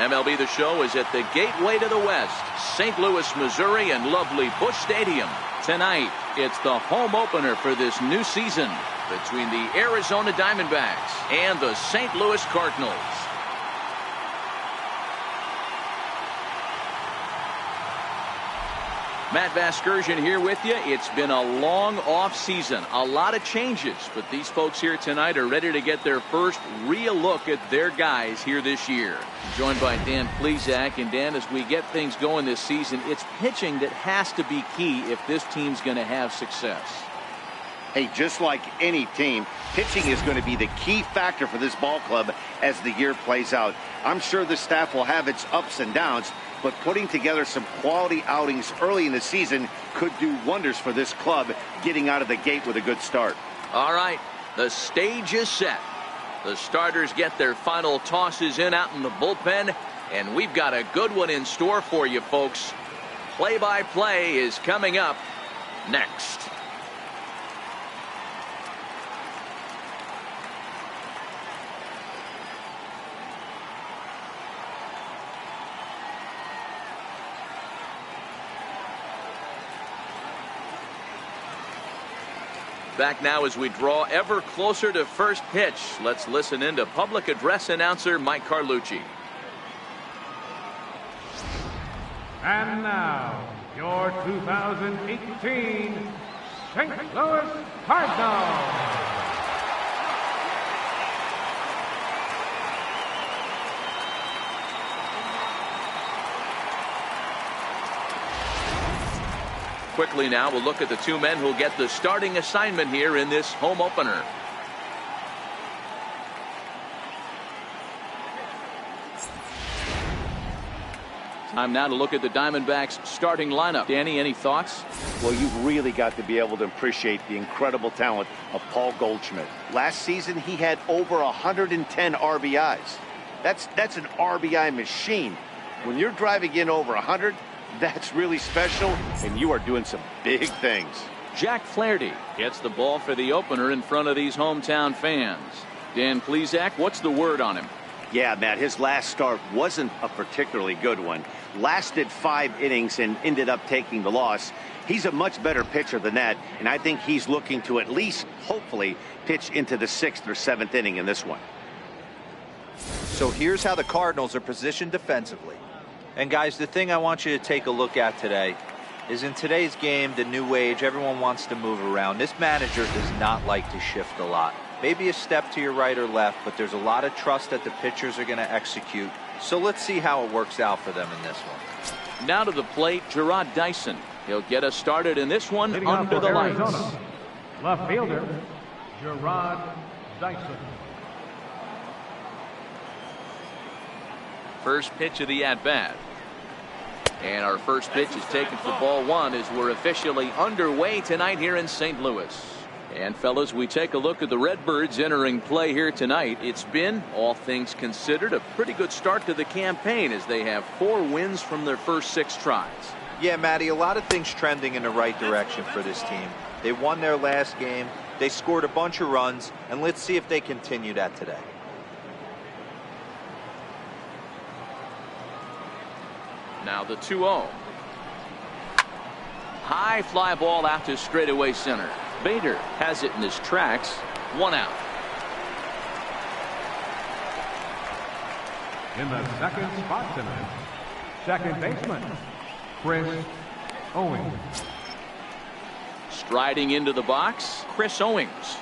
MLB The Show is at the gateway to the West, St. Louis, Missouri, and lovely Busch Stadium. Tonight, it's the home opener for this new season between the Arizona Diamondbacks and the St. Louis Cardinals. Matt Vasgersian here with you. It's been a long off season, a lot of changes, but these folks here tonight are ready to get their first real look at their guys here this year. Joined by Dan Plesac. And Dan, as we get things going this season, it's pitching that has to be key if this team's going to have success. Hey, just like any team, pitching is going to be the key factor for this ball club as the year plays out. I'm sure the staff will have its ups and downs, but putting together some quality outings early in the season could do wonders for this club getting out of the gate with a good start. All right, the stage is set. The starters get their final tosses in out in the bullpen, and we've got a good one in store for you folks. Play-by-play is coming up next. Back now as we draw ever closer to first pitch. Let's listen in to public address announcer Mike Carlucci. And now, your 2018 St. Louis Cardinals. Quickly now, we'll look at the two men who'll get the starting assignment here in this home opener. Time now to look at the Diamondbacks starting lineup. Danny, any thoughts? Well, you've really got to be able to appreciate the incredible talent of Paul Goldschmidt. Last season, he had over 110 RBIs. That's an RBI machine. When you're driving in over 100, that's really special, and you are doing some big things. Jack Flaherty gets the ball for the opener in front of these hometown fans. Dan Plesac, what's the word on him? Yeah, Matt, his last start wasn't a particularly good one. Lasted 5 innings and ended up taking the loss. He's a much better pitcher than that, and I think he's looking to at least, hopefully, pitch into the 6th or 7th inning in this one. So here's how the Cardinals are positioned defensively. And guys, the thing I want you to take a look at today is in today's game, the new age, everyone wants to move around. This manager does not like to shift a lot. Maybe a step to your right or left, but there's a lot of trust that the pitchers are going to execute. So let's see how it works out for them in this one. Now to the plate, Gerard Dyson. He'll get us started in this one under the lights. Left fielder, Gerard Dyson. First pitch of the at-bat. And our first pitch is taken for ball one as we're officially underway tonight here in St. Louis. And fellas, we take a look at the Redbirds entering play here tonight. It's been, all things considered, a pretty good start to the campaign as they have 4 wins from their first 6 tries. Yeah, Matty, a lot of things trending in the right direction for this team. They won their last game. They scored a bunch of runs, and let's see if they continue that today. Now the 2-0. High fly ball out to straightaway center. Bader has it in his tracks. 1 out. In the second spot tonight, second baseman, Chris Owings. Striding into the box, Chris Owings.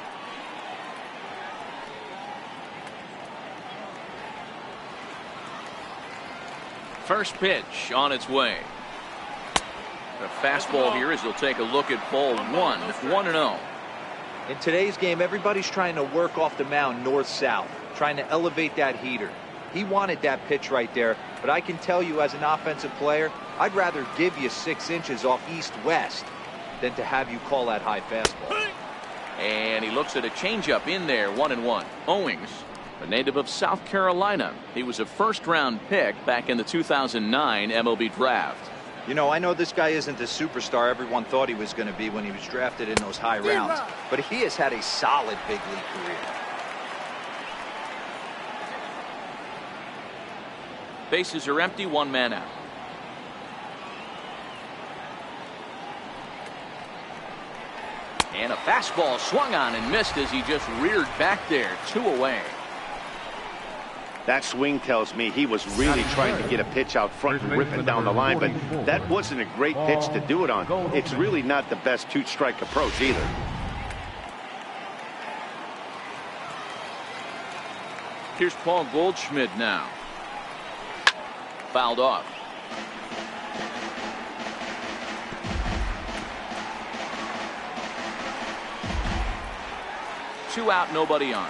First pitch on its way. The fastball here as he'll take a look at ball 1. 1-0. In today's game, everybody's trying to work off the mound north-south, trying to elevate that heater. He wanted that pitch right there, but I can tell you as an offensive player, I'd rather give you 6 inches off east-west than to have you call that high fastball. And he looks at a changeup in there. 1-1. Owings, a native of South Carolina. He was a first-round pick back in the 2009 MLB draft. You know, I know this guy isn't the superstar everyone thought he was going to be when he was drafted in those high rounds, but he has had a solid big league career. Bases are empty, one man out. And a fastball swung on and missed as he just reared back there. 2 away. That swing tells me he was really trying to get a pitch out front and rip it down the line, but that wasn't a great pitch to do it on. It's really not the best two-strike approach either. Here's Paul Goldschmidt now. Fouled off. Two out, nobody on.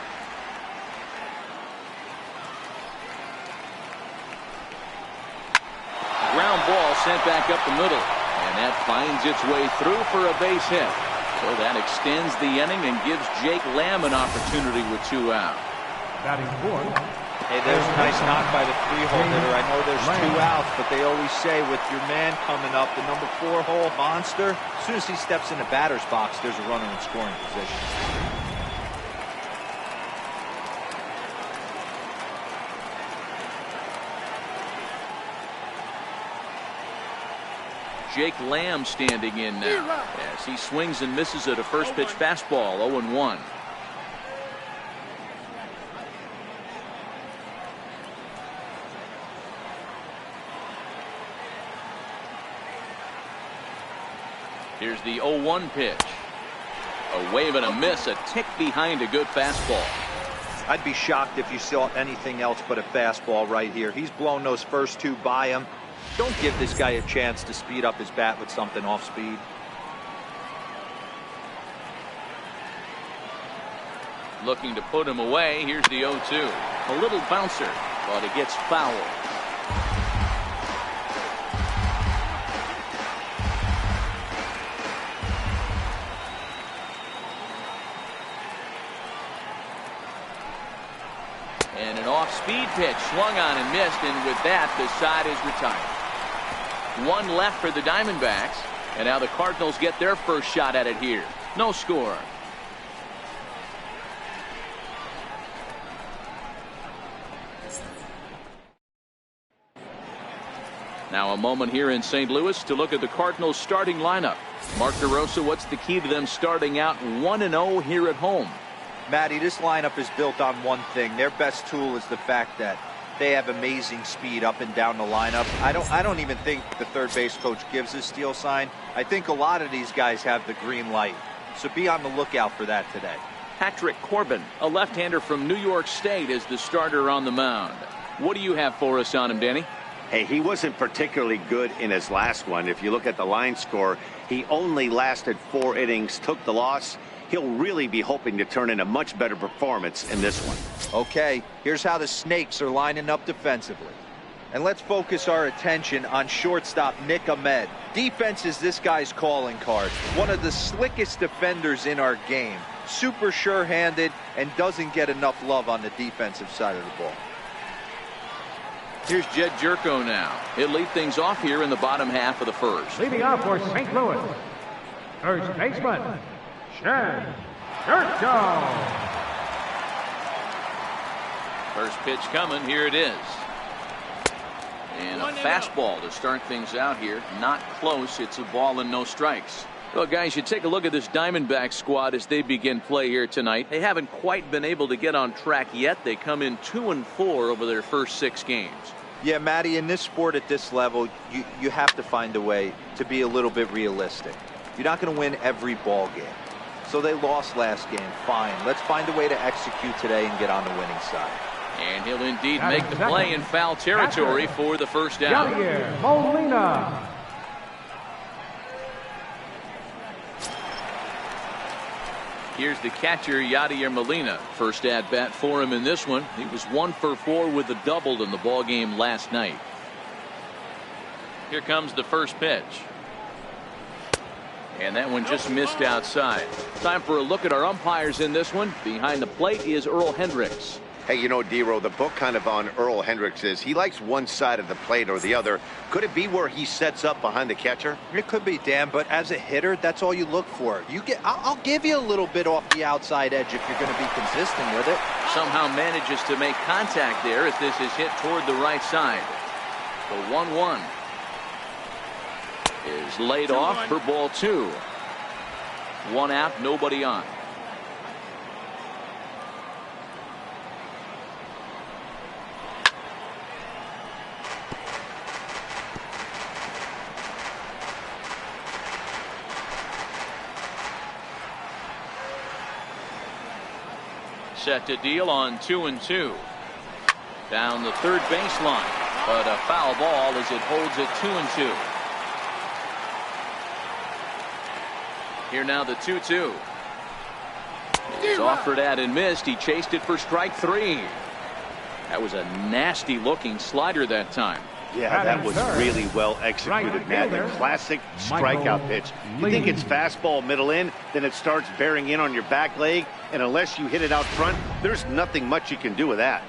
Ground ball sent back up the middle, and that finds its way through for a base hit. So that extends the inning and gives Jake Lamb an opportunity with 2 out. Batting fourth. Hey, there's a nice knock by the 3-hole hitter. I know there's 2 outs, but they always say with your man coming up, the number 4-hole monster, as soon as he steps in the batter's box, there's a runner in scoring position. Jake Lamb standing in now as he swings and misses at a first pitch fastball. 0-1. Here's the 0-1 pitch. A wave and a miss, a tick behind a good fastball. I'd be shocked if you saw anything else but a fastball right here. He's blown those first 2 by him. Don't give this guy a chance to speed up his bat with something off speed. Looking to put him away. Here's the 0-2. A little bouncer, but it gets fouled. And an off-speed pitch swung on and missed, and with that the side is retired. 1 left for the Diamondbacks, and now the Cardinals get their first shot at it here. No score. Now a moment here in St. Louis to look at the Cardinals starting lineup. Mark DeRosa, what's the key to them starting out 1-0 here at home? Matty, this lineup is built on one thing. Their best tool is the fact that they have amazing speed up and down the lineup. I don't even think the third base coach gives a steal sign. I think a lot of these guys have the green light. So be on the lookout for that today. Patrick Corbin, a left-hander from New York State, is the starter on the mound. What do you have for us on him, Danny? Hey, he wasn't particularly good in his last one. If you look at the line score, he only lasted 4 innings, took the loss. He'll really be hoping to turn in a much better performance in this one. Okay, here's how the Snakes are lining up defensively. And let's focus our attention on shortstop Nick Ahmed. Defense is this guy's calling card. One of the slickest defenders in our game. Super sure-handed and doesn't get enough love on the defensive side of the ball. Here's Jed Jerko now. He'll lead things off here in the bottom half of the first. Leading off for St. Louis, first baseman, Jed Jerko. First pitch coming. Here it is. And a fastball to start things out here. Not close. It's a ball and no strikes. Well, guys, you take a look at this Diamondbacks squad as they begin play here tonight. They haven't quite been able to get on track yet. They come in 2-4 over their first 6 games. Yeah, Matty, in this sport at this level, you have to find a way to be a little bit realistic. You're not going to win every ball game. So they lost last game. Fine. Let's find a way to execute today and get on the winning side. And he'll indeed make the play in foul territory for the first down. Yadier Molina. Here's the catcher, Yadier Molina. First at bat for him in this one. He was 1 for 4 with a double in the ball game last night. Here comes the first pitch. And that one just missed outside. Time for a look at our umpires in this one. Behind the plate is Earl Hendricks. Hey, you know, D-Row, the book kind of on Earl Hendricks is he likes one side of the plate or the other. Could it be where he sets up behind the catcher? It could be, Dan, but as a hitter, that's all you look for. I'll give you a little bit off the outside edge if you're going to be consistent with it. Somehow manages to make contact there as this is hit toward the right side. The 1-1 is laid off for ball 2. 1 out, nobody on. Set to deal on 2-2. Down the third baseline, but a foul ball as it holds it 2-2. Here now the 2-2. It's offered at and missed. He chased it for strike 3. That was a nasty looking slider that time. Yeah, that was really well executed, Matt. A classic strikeout pitch. You think it's fastball middle in, then it starts bearing in on your back leg, and unless you hit it out front, there's nothing much you can do with that.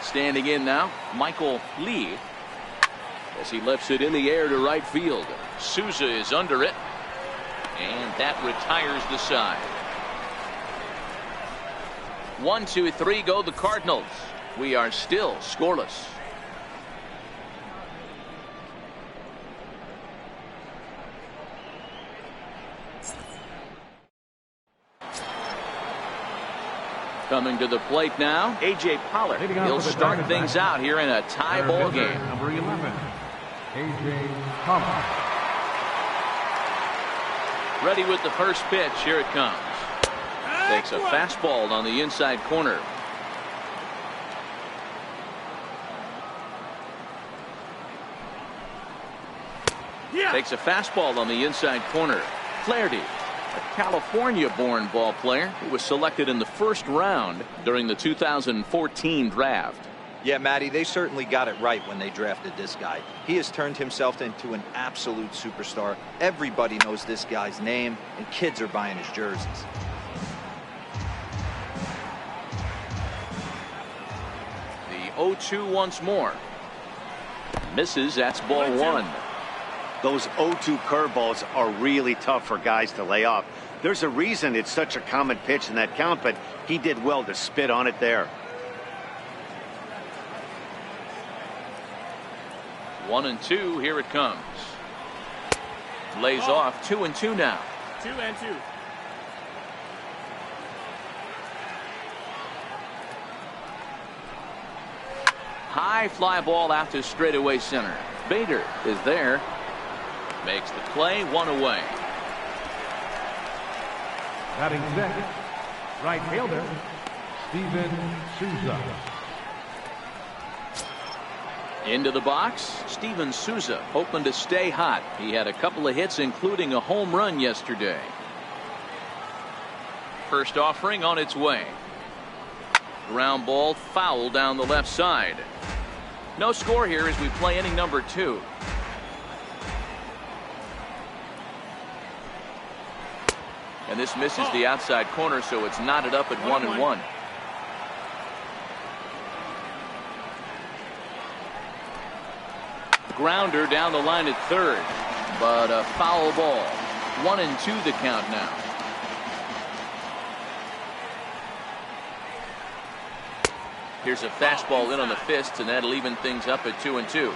Standing in now, Michael Lee, as he lifts it in the air to right field. Souza is under it, and that retires the side. 1, 2, 3 go the Cardinals. We are still scoreless. Coming to the plate now, A.J. Pollard. He'll start things out here in a tie ball game. Number 11, A.J. Pollard. Ready with the first pitch. Here it comes. Takes a fastball on the inside corner. Takes a fastball on the inside corner. Flaherty, a California-born ball player who was selected in the first round during the 2014 draft. Yeah, Matty, they certainly got it right when they drafted this guy. He has turned himself into an absolute superstar. Everybody knows this guy's name, and kids are buying his jerseys. The 0-2 once more. Misses. That's ball 1. Those 0-2 curveballs are really tough for guys to lay off. There's a reason it's such a common pitch in that count, but he did well to spit on it there. 1-2. Here it comes. Lays off. 2-2 now. 2-2. High fly ball out to straightaway center. Bader is there. Makes the play. 1 away. Batting second, right fielder, Steven Souza. Into the box, Steven Souza, hoping to stay hot. He had a couple of hits, including a home run yesterday. First offering on its way. Ground ball foul down the left side. No score here as we play inning number 2. And this misses the outside corner, so it's knotted up at 1-1. Grounder down the line at third, but a foul ball. 1-2 the count now. Here's a fastball in on the fists, and that'll even things up at 2-2.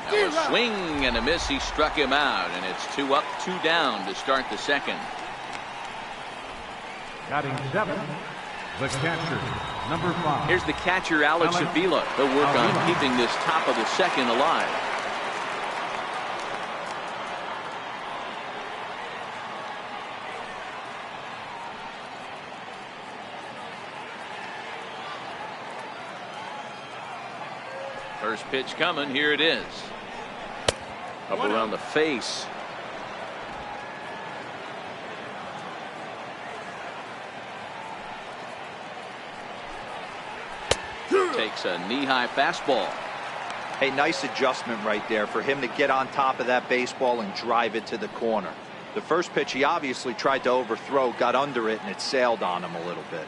Now a swing and a miss. He struck him out, and it's 2 up, 2 down to start the second. Batting 7, the catcher, number 5. Here's the catcher, Alex Avila. He'll work on keeping this top of the second alive. First pitch coming. Here it is. Up around the face. Takes a knee-high fastball. Hey, nice adjustment right there for him to get on top of that baseball and drive it to the corner. The first pitch he obviously tried to overthrow, got under it, and it sailed on him a little bit.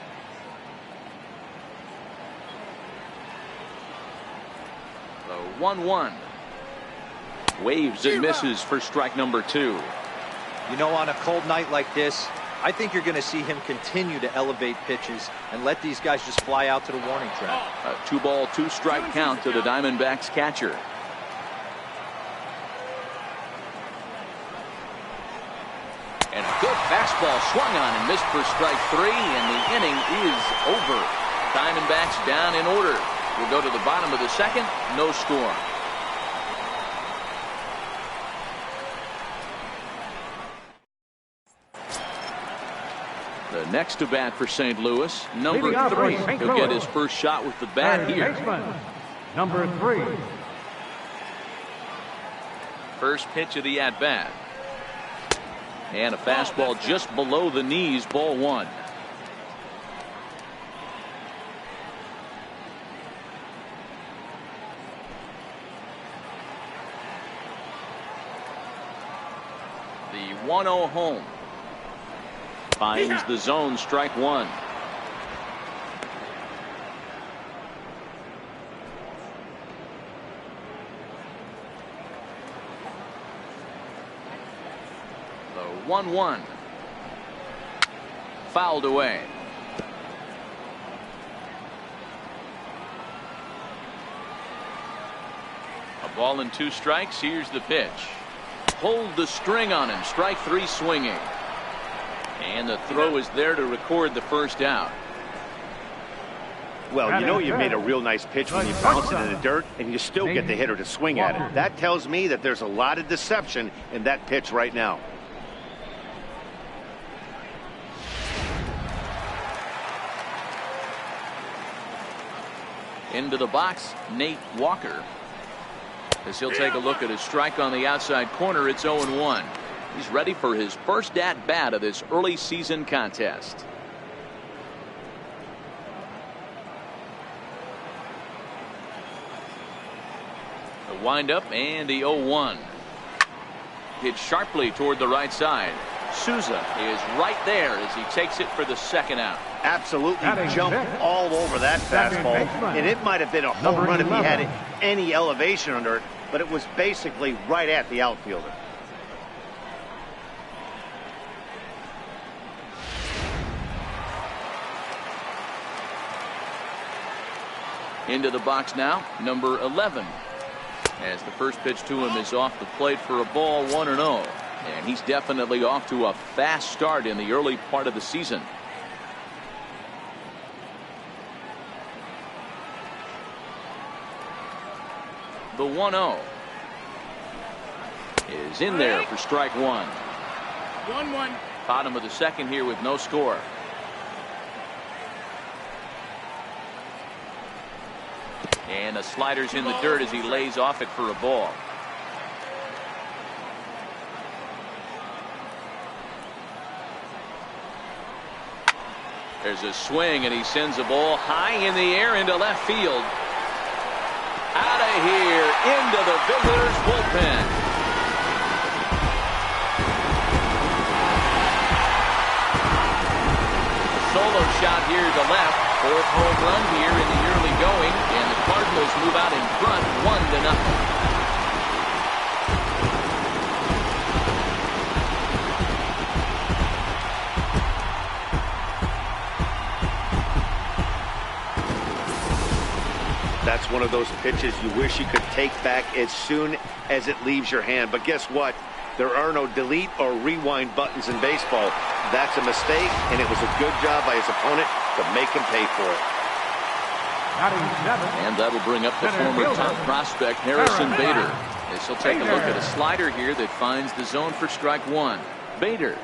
The 1-1. Waves and misses for strike number 2. You know, on a cold night like this, I think you're going to see him continue to elevate pitches and let these guys just fly out to the warning track. A 2-ball, 2-strike count to the Diamondbacks catcher. And a good fastball swung on and missed for strike 3, and the inning is over. Diamondbacks down in order. We'll go to the bottom of the second. No score. The next to bat for St. Louis, number 3. He'll get his first shot with the bat here. Number 3. First pitch of the at bat. And a fastball just below the knees, ball 1. The 1-0 home. Finds the zone, strike 1. The 1-1. Fouled away. A ball and 2 strikes. Here's the pitch. Pulled the string on him. Strike 3 swinging. And the throw is there to record the first out. Well, you know you made a real nice pitch when you bounce it in the dirt and you still get the hitter to swing at it. That tells me that there's a lot of deception in that pitch right now. Into the box, Nate Walker. As he'll take a look at his strike on the outside corner, it's 0-1. He's ready for his first at bat of this early season contest. The windup and the 0-1. Hit sharply toward the right side. Souza is right there as he takes it for the second out. Absolutely jumped all over that fastball, and it might have been a home run if he had any elevation under it, but it was basically right at the outfielder. Into the box now, number 11. As the first pitch to him is off the plate for a ball, 1-0. And he's definitely off to a fast start in the early part of the season. The 1-0 is in there for strike 1. 1-1. Bottom of the second here with no score. And the slider's in the dirt as he lays off it for a ball. There's a swing and he sends a ball high in the air into left field. Out of here into the visitors' bullpen. A solo shot here to left. 4th home run here in the early going, and the Cardinals move out in front 1-0. That's one of those pitches you wish you could take back as soon as it leaves your hand. But guess what? There are no delete or rewind buttons in baseball. That's a mistake, and it was a good job by his opponent to make him pay for it. And that'll bring up the former top prospect Harrison Bader. As he'll take a look at a slider here that finds the zone for strike 1. Bader,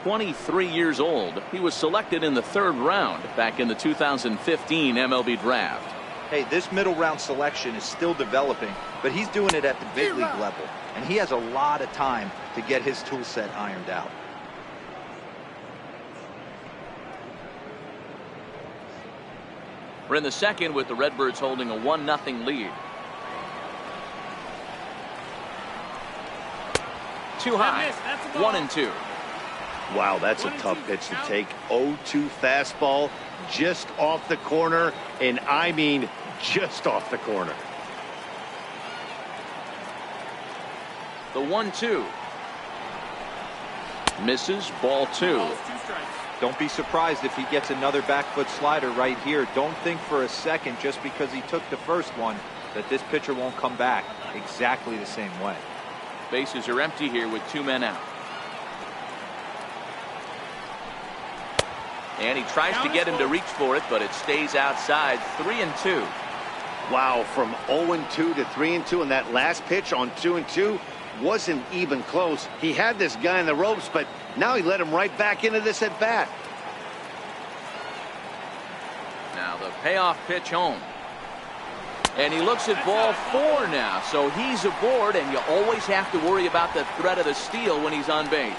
23 years old. He was selected in the 3rd round back in the 2015 MLB draft. Hey, this middle round selection is still developing, but he's doing it at the big league level, and he has a lot of time to get his tool set ironed out. We're in the second with the Redbirds holding a 1-0 lead. Too high. 1-2. Wow, that's a tough pitch to take. 0-2 fastball just off the corner, and I mean just off the corner. The 1-2. Misses, ball 2. Don't be surprised if he gets another back foot slider right here. Don't think for a second, just because he took the first one, that this pitcher won't come back exactly the same way. Bases are empty here with 2 men out. And he tries to get him to reach for it, but it stays outside. 3-2. Wow, from 0-2 to 3-2, and that last pitch on 2-2 wasn't even close. He had this guy in the ropes, but now he let him right back into this at bat. Now the payoff pitch home. And he looks at ball 4 now, so he's aboard, and you always have to worry about the threat of the steal when he's on base.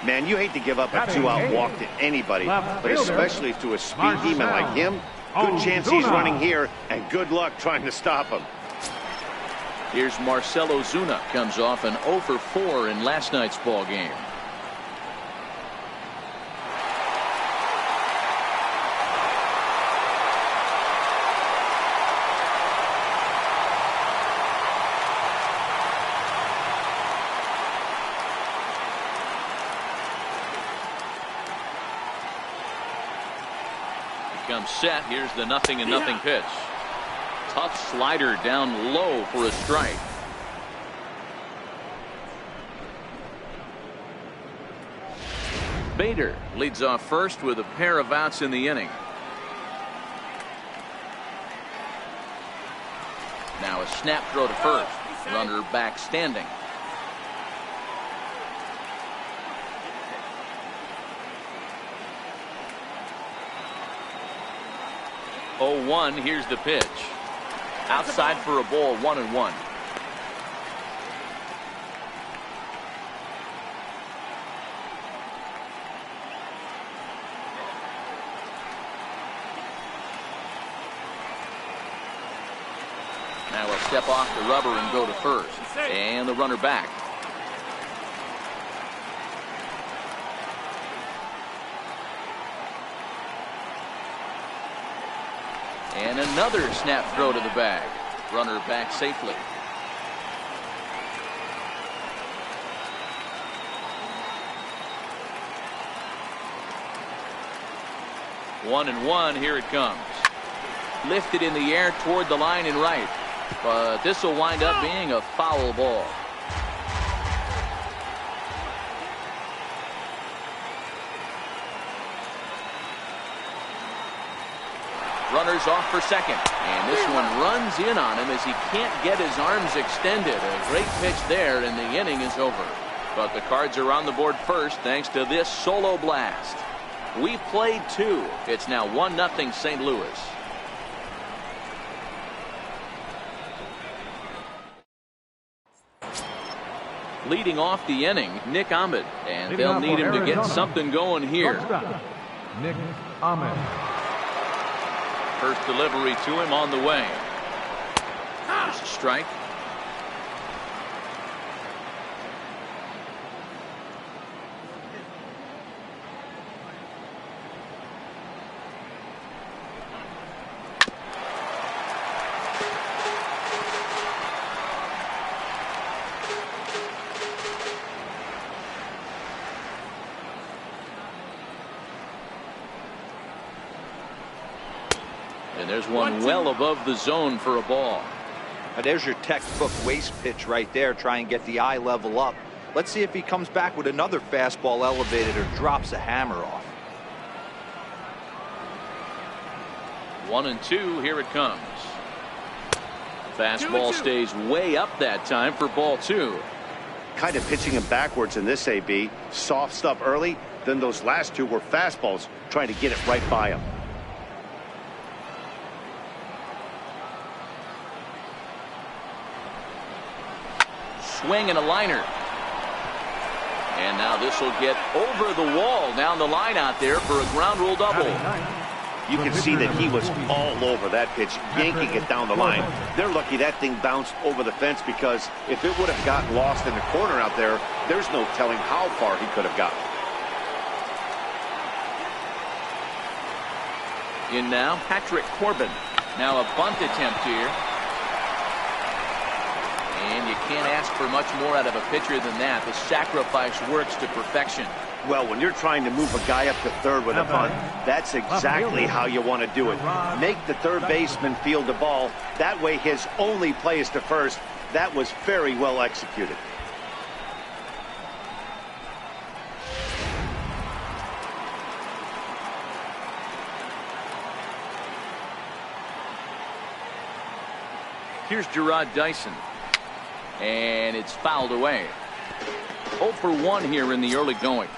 Man, you hate to give up a 2-out walk to anybody, but especially to a speed demon like him. Good chance he's running here, and good luck trying to stop him. Here's Marcell Ozuna, comes off an 0 for 4 in last night's ball game. Comes set. Here's the 0-0 pitch. Tough slider down low for a strike. Bader leads off first with a pair of outs in the inning. Now a snap throw to first. Runner back standing. Oh, 1. Here's the pitch. Outside for a ball. 1-1. Now we'll step off the rubber and go to first. And the runner back. And another snap throw to the bag. Runner back safely. One and one. Here it comes. Lifted in the air toward the line and right. But this will wind up being a foul ball. Runners off for second, and this one runs in on him as he can't get his arms extended. A great pitch there, and the inning is over. But the Cards are on the board first thanks to this solo blast. We played 2. It's now 1-0 St. Louis. Leading off the inning, Nick Ahmed, and they'll need him to get something going here. Nick Ahmed. First delivery to him on the way. There's a strike. And there's one well above the zone for a ball. Now there's your textbook waste pitch right there. Try and get the eye level up. Let's see if he comes back with another fastball elevated or drops a hammer off. 1-2. Here it comes. Fastball stays way up that time for ball 2. Kind of pitching him backwards in this AB. Soft stuff early. Then those last 2 were fastballs, trying to get it right by him. Swing and a liner. And now this will get over the wall down the line out there for a ground rule double. You can see that he was all over that pitch, yanking it down the line. They're lucky that thing bounced over the fence, because if it would have gotten lost in the corner out there, there's no telling how far he could have gotten. In now, Patrick Corbin. Now a bunt attempt here. And you can't ask for much more out of a pitcher than that. The sacrifice works to perfection. Well, when you're trying to move a guy up to third with a bunt, that's exactly how you want to do it. Make the third baseman field the ball. That way his only play is to first. That was very well executed. Here's Gerard Dyson. And it's fouled away. 0 for 1 here in the early going.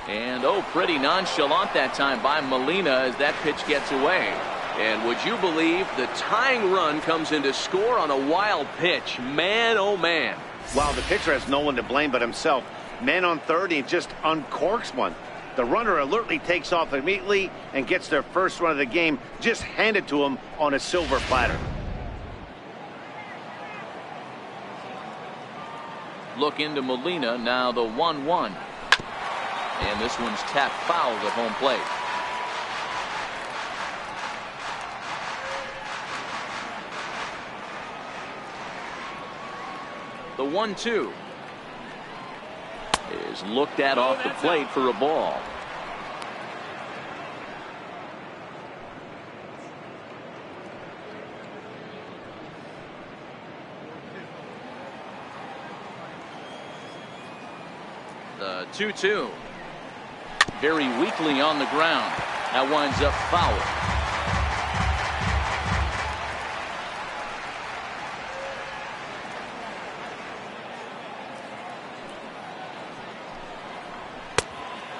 And pretty nonchalant that time by Molina as that pitch gets away. And would you believe the tying run comes in to score on a wild pitch? Man, oh man. Wow, the pitcher has no one to blame but himself. Man on third, he just uncorks one. The runner alertly takes off immediately and gets their first run of the game just handed to him on a silver platter. Look into Molina, now the 1-1. And this one's tapped foul at home plate. The 1-2 is looked at off the plate for a ball. The 2-2 very weakly on the ground. That winds up foul.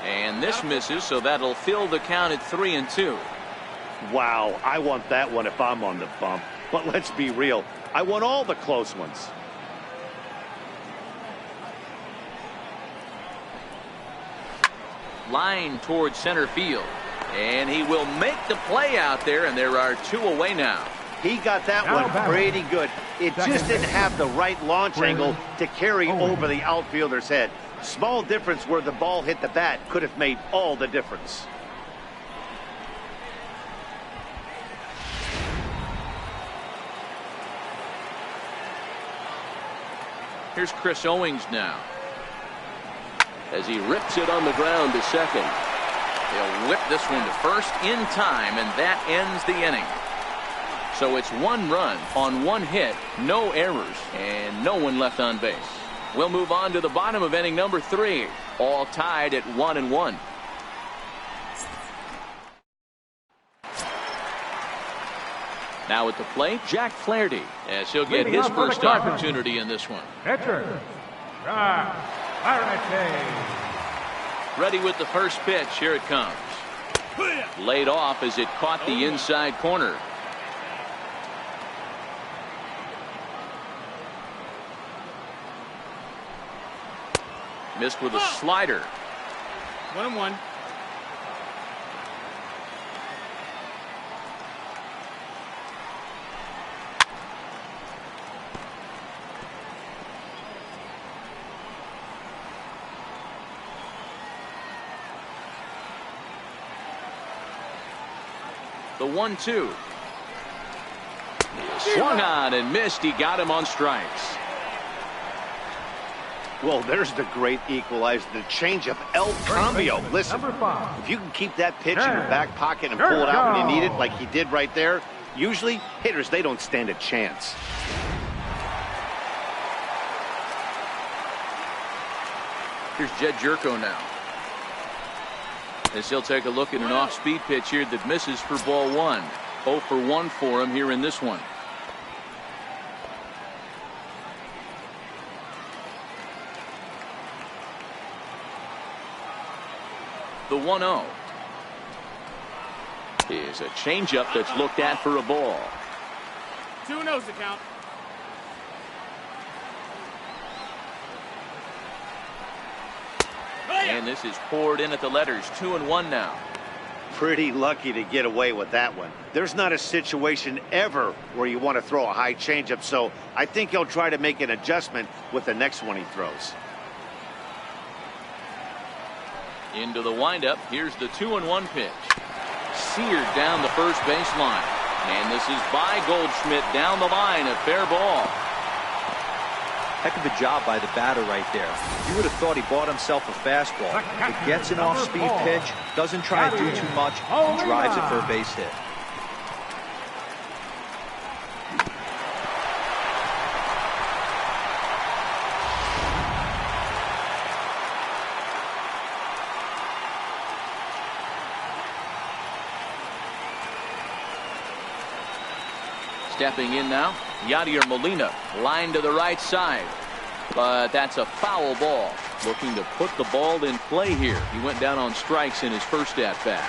And this misses, so that'll fill the count at 3-2. Wow, I want that one if I'm on the bump. But let's be real, I want all the close ones. Line towards center field. And he will make the play out there, and there are 2 away now. He got that one pretty good. It just didn't have the right launch angle to carry over the outfielder's head. Small difference where the ball hit the bat could have made all the difference. Here's Chris Owings now. As he rips it on the ground to second. He'll whip this one to first in time, and that ends the inning. So it's 1 run on 1 hit, no errors, and no one left on base. We'll move on to the bottom of inning number 3, all tied at 1-1. Now at the plate, Jack Flaherty, as he'll get his first opportunity in this one. Pitcher, Jack Flaherty. Ready with the first pitch. Here it comes. Laid off as it caught the inside corner. Missed with a slider. 1-1. The 1-2. Swung on and missed. He got him on strikes. Well, there's the great equalizer, the changeup El Cambio. Listen, if you can keep that pitch in your back pocket and pull it out when you need it like he did right there, usually hitters, they don't stand a chance. Here's Jed Jerko now. As he'll take a look at an off-speed pitch here that misses for ball 1. 0 for 1 for him here in this one. The 1-0 is a changeup that's looked at for a ball. 2-0's the count. And this is poured in at the letters. 2-1 now. pretty lucky to get away with that one. There's not a situation ever where you want to throw a high changeup, so I think he'll try to make an adjustment with the next one he throws. Into the windup. Here's the 2-1 pitch. Seared down the first base line. And this is by Goldschmidt down the line. A fair ball. Heck of a job by the batter right there. You would have thought he bought himself a fastball. It gets an off-speed pitch, doesn't try to do too much, and drives it for a base hit. Stepping in now, Yadier Molina, line to the right side. But that's a foul ball. Looking to put the ball in play here. He went down on strikes in his first at-bat.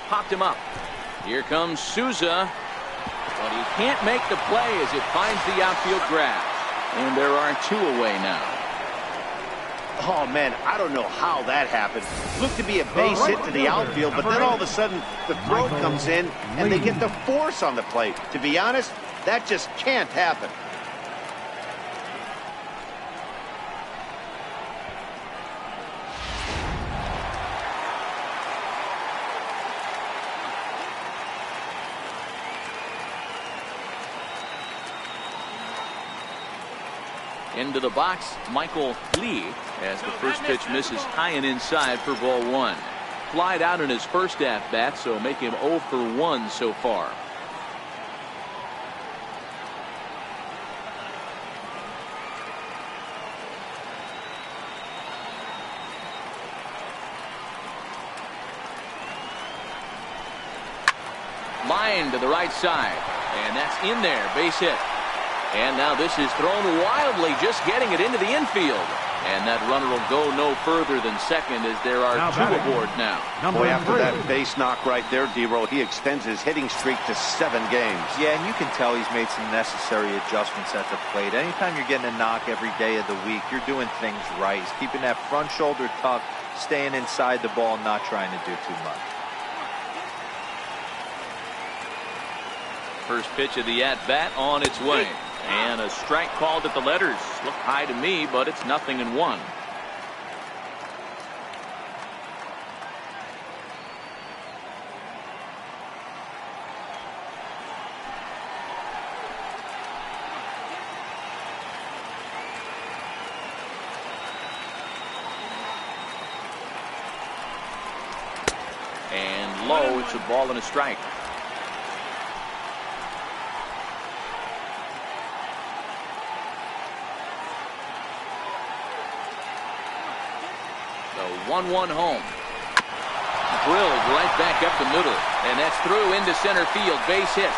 Popped him up. Here comes Souza. But he can't make the play as it finds the outfield grass. And there are two away now. Oh, man, I don't know how that happened. Looked to be a base hit to the outfield, but then all of a sudden the throw comes in and they get the force on the plate. To be honest, that just can't happen. Into the box, Michael Lee, as the first pitch misses high and inside for ball one. Flied out in his first at-bat, so make him 0 for 1 so far. Line to the right side, and that's in there, base hit. And now this is thrown wildly, just getting it into the infield. And that runner will go no further than second as there are two aboard now. Boy, after that base knock right there, D-Roll, he extends his hitting streak to 7 games. Yeah, and you can tell he's made some necessary adjustments at the plate. Anytime you're getting a knock every day of the week, you're doing things right. He's keeping that front shoulder tucked, staying inside the ball, not trying to do too much. First pitch of the at-bat on its way. And a strike called at the letters. Look high to me, but it's 0-1. And low, it's a ball and a strike. The 1-1 home. Drilled right back up the middle. And that's through into center field. Base hit.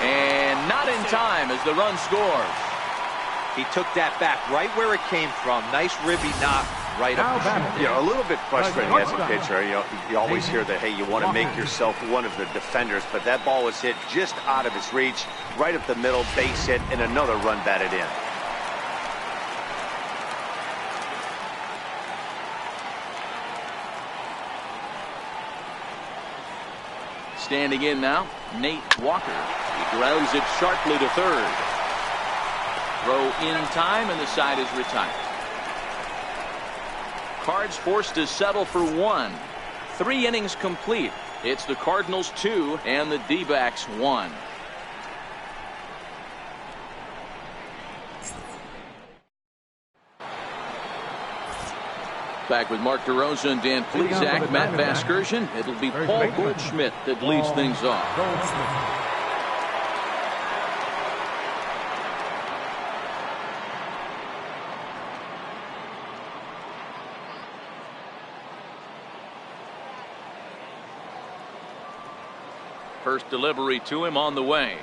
And not in time as the run scores. He took that back right where it came from. Nice ribby knock right up the shoulder. Yeah, a little bit frustrating as a pitcher. You always hear that, hey, you want to make yourself one of the defenders, but that ball was hit just out of his reach, right up the middle, base hit, and another run batted in. Standing in now, Nate Walker. He grounds it sharply to third. Throw in time, and the side is retired. Cards forced to settle for 1. 3 innings complete. It's the Cardinals 2 and the D-backs 1. Back with Mark DeRosa and Dan Plesac, Matt Vasgersian. It'll be Paul Goldschmidt that leads things off. First delivery to him on the way.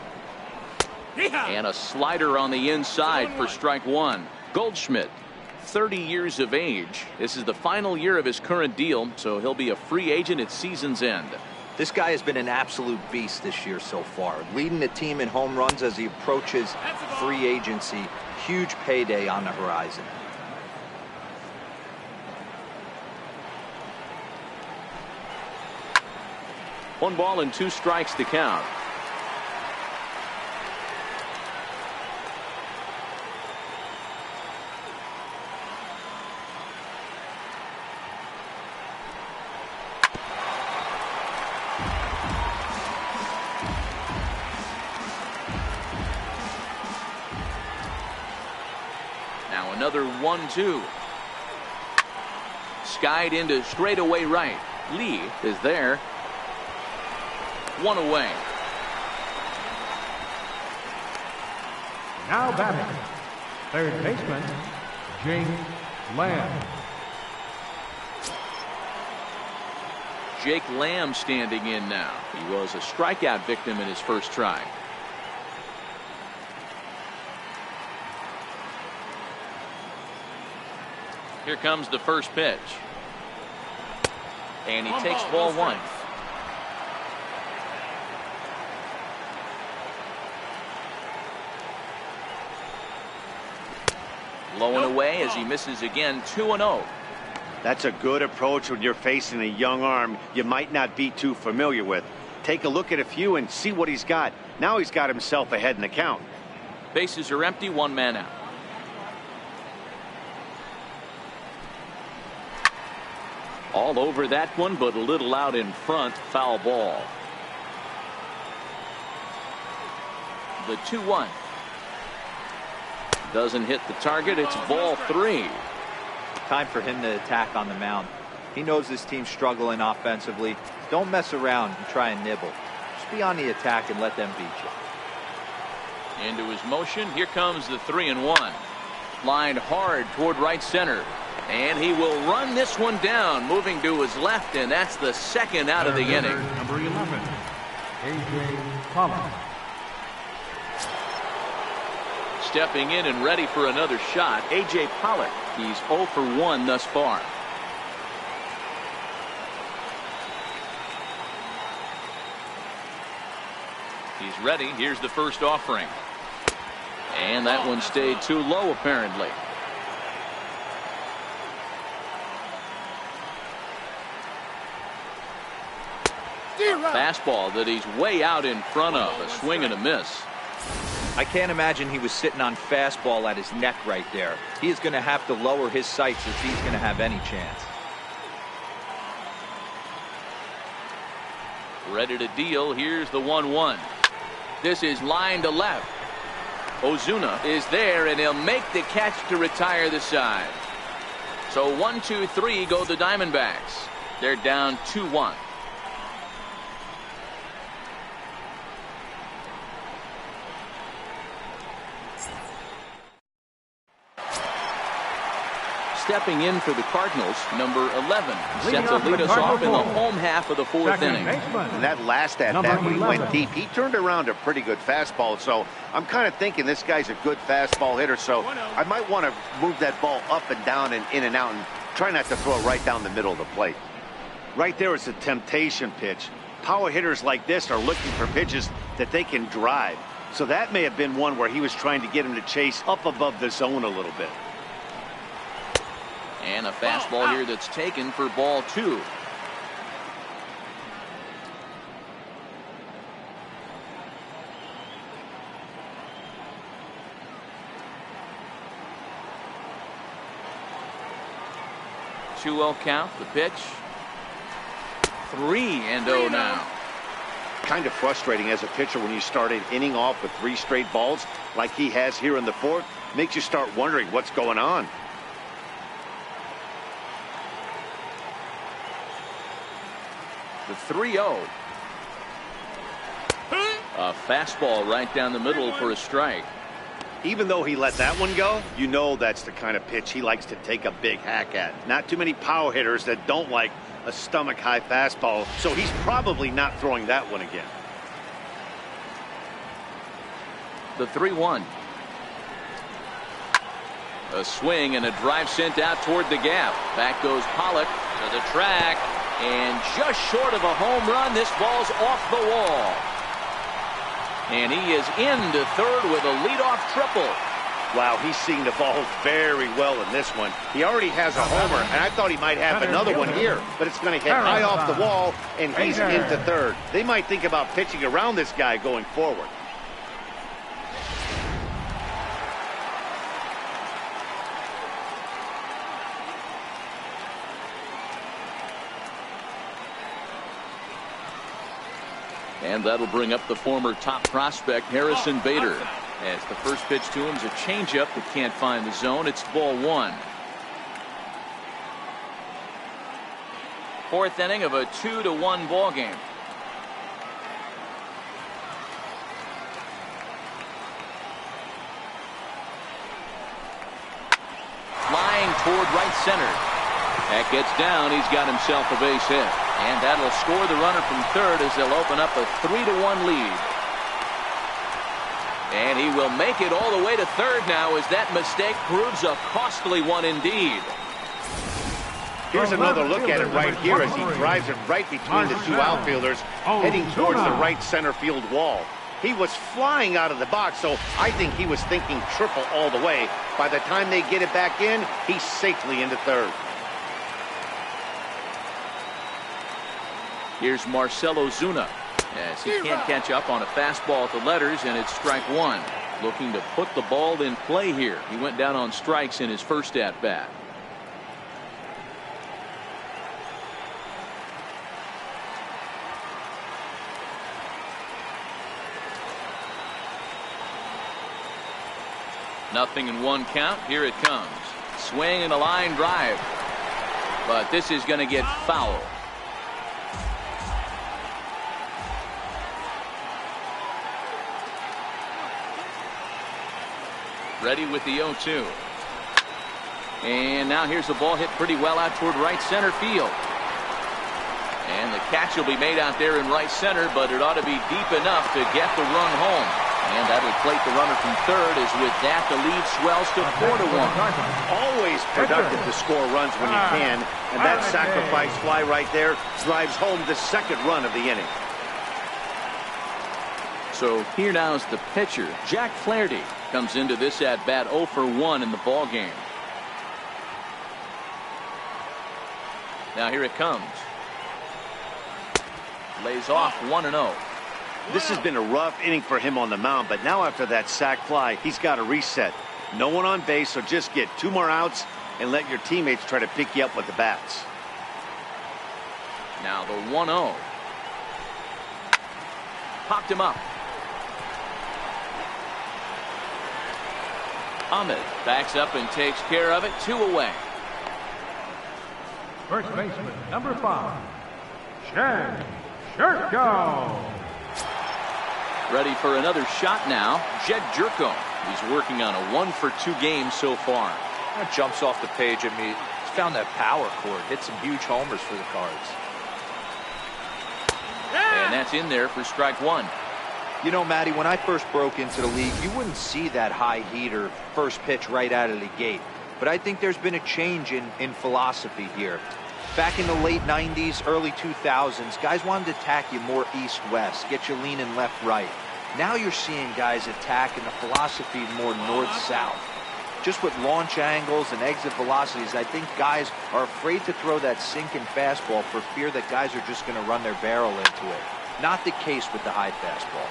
And a slider on the inside for strike 1. Goldschmidt 30 years of age. This is the final year of his current deal, so he'll be a free agent at season's end. This guy has been an absolute beast this year so far, leading the team in home runs as he approaches free agency. Huge payday on the horizon. One ball and 2 strikes to count. Now another 1-2. Skied into straightaway right. Lee is there. 1 away. Now batting, third baseman, Jake Lamb. Jake Lamb standing in now. He was a strikeout victim in his first try. Here comes the first pitch. And he takes ball 1. Low and away as he misses again. 2-0. That's a good approach when you're facing a young arm you might not be too familiar with. Take a look at a few and see what he's got. Now he's got himself ahead in the count. Bases are empty. 1 man out. All over that one, but a little out in front. Foul ball. The 2-1. Doesn't hit the target. It's ball 3. Time for him to attack on the mound. He knows this team's struggling offensively. Don't mess around and try and nibble. Just be on the attack and let them beat you. Into his motion. Here comes the 3-1. Lined hard toward right center. And he will run this one down, moving to his left, and that's the second out of the inning. Number 11, A.J. Pollock. Stepping in and ready for another shot, A.J. Pollock. He's 0 for 1 thus far. He's ready. Here's the first offering. And that one stayed too low, apparently. Fastball that he's way out in front of. A swing and a miss. I can't imagine he was sitting on fastball at his neck right there. He is going to have to lower his sights if he's going to have any chance. Ready to deal. Here's the 1-1. This is line to left. Ozuna is there, and he'll make the catch to retire the side. So 1, 2, 3 go the Diamondbacks. They're down 2-1. Stepping in for the Cardinals, number 11, set to lead us off in the home half of the 4th inning. And that last at bat when he went deep, he turned around a pretty good fastball. So I'm kind of thinking this guy's a good fastball hitter. So I might want to move that ball up and down and in and out and try not to throw it right down the middle of the plate. Right there is a temptation pitch. Power hitters like this are looking for pitches that they can drive. So that may have been one where he was trying to get him to chase up above the zone a little bit. And a fastball here that's taken for ball 2. Two-0 count. The pitch. 3-0 now. Kind of frustrating as a pitcher when you start an inning off with 3 straight balls like he has here in the 4th. Makes you start wondering what's going on. The 3-0. A fastball right down the middle for a strike. Even though he let that one go, you know that's the kind of pitch he likes to take a big hack at. Not too many power hitters that don't like a stomach high fastball, so he's probably not throwing that one again. The 3-1. A swing and a drive sent out toward the gap. Back goes Pollock to the track, and just short of a home run. This ball's off the wall. And he is into third with a leadoff triple. Wow, he's seeing the ball very well in this one. He already has a homer, and I thought he might have another one here, but it's going to hit high off the wall, and he's into third. They might think about pitching around this guy going forward. And that'll bring up the former top prospect, Harrison Bader. As the first pitch to him is a changeup that can't find the zone. It's ball one. Fourth inning of a 2-1 ball game. Flying toward right center. That gets down. He's got himself a base hit. And that'll score the runner from third as they'll open up a 3-1 lead. And he will make it all the way to third now as that mistake proves a costly one indeed. Here's another look at it right here as he drives it right between the two outfielders, heading towards the right center field wall. He was flying out of the box, so I think he was thinking triple all the way. By the time they get it back in, he's safely into third. Here's Marcelo Zuna as he can't catch up on a fastball at the letters, and it's strike one. Looking to put the ball in play here. He went down on strikes in his first at bat. Nothing in one count. Here it comes. Swing and a line drive. But this is going to get foul. Ready with the 0-2. And now here's the ball hit pretty well out toward right center field. And the catch will be made out there in right center, but it ought to be deep enough to get the run home. And that'll plate the runner from third, as with that the lead swells to 4-1. Always productive to score runs when you can, and that sacrifice fly right there drives home the second run of the inning. So here now is the pitcher, Jack Flaherty, comes into this at bat 0 for 1 in the ball game. Now here it comes. Lays off 1-0. This has been a rough inning for him on the mound, but now after that sac fly, he's got to reset. No one on base, so just get 2 more outs and let your teammates try to pick you up with the bats. Now the 1-0. Popped him up. Ahmed backs up and takes care of it. 2 away. First baseman, number 5, Shan Jerko. Ready for another shot now. Jed Jerko. He's working on a 1 for 2 game so far. That jumps off the page at me. He's found that power chord. Hit some huge homers for the Cards. And that's in there for strike 1. You know, Matty, when I first broke into the league, you wouldn't see that high heater first pitch right out of the gate. But I think there's been a change in philosophy here. Back in the late 90s, early 2000s, guys wanted to attack you more east-west, get you leaning left-right. Now you're seeing guys attack in the philosophy more north-south. Just with launch angles and exit velocities, I think guys are afraid to throw that sinking fastball for fear that guys are just going to run their barrel into it. Not the case with the high fastball.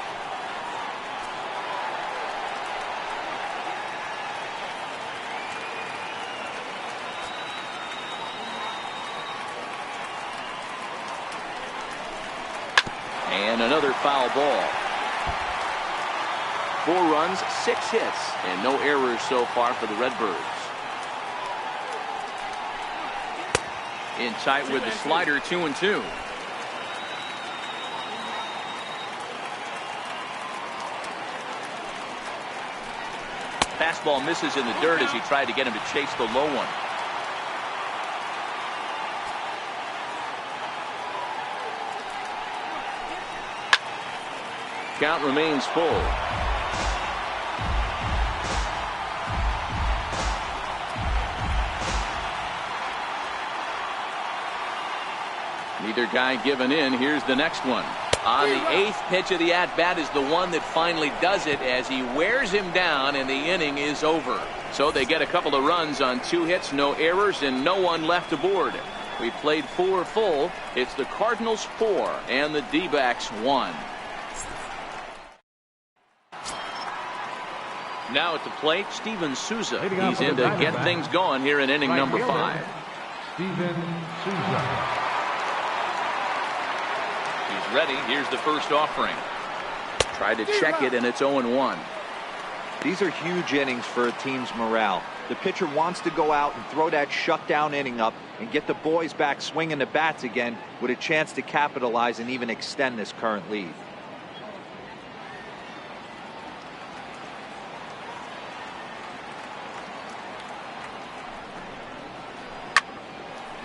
And another foul ball. 4 runs, 6 hits, and no errors so far for the Redbirds. In tight with the slider, 2-2. Fastball misses in the dirt as he tried to get him to chase the low one. Count remains full. Neither guy giving in. Here's the next one. On the 8th pitch of the at-bat is the one that finally does it as he wears him down, and the inning is over. So they get a couple of runs on 2 hits, no errors, and no one left aboard. We played 4 full. It's the Cardinals 4 and the D-backs 1. Now at the plate, Steven Souza. He's in to get things going here in inning number 5. Steven Souza. He's ready. Here's the first offering. Tried to check it, and it's 0-1. These are huge innings for a team's morale. The pitcher wants to go out and throw that shutdown inning up and get the boys back swinging the bats again with a chance to capitalize and even extend this current lead.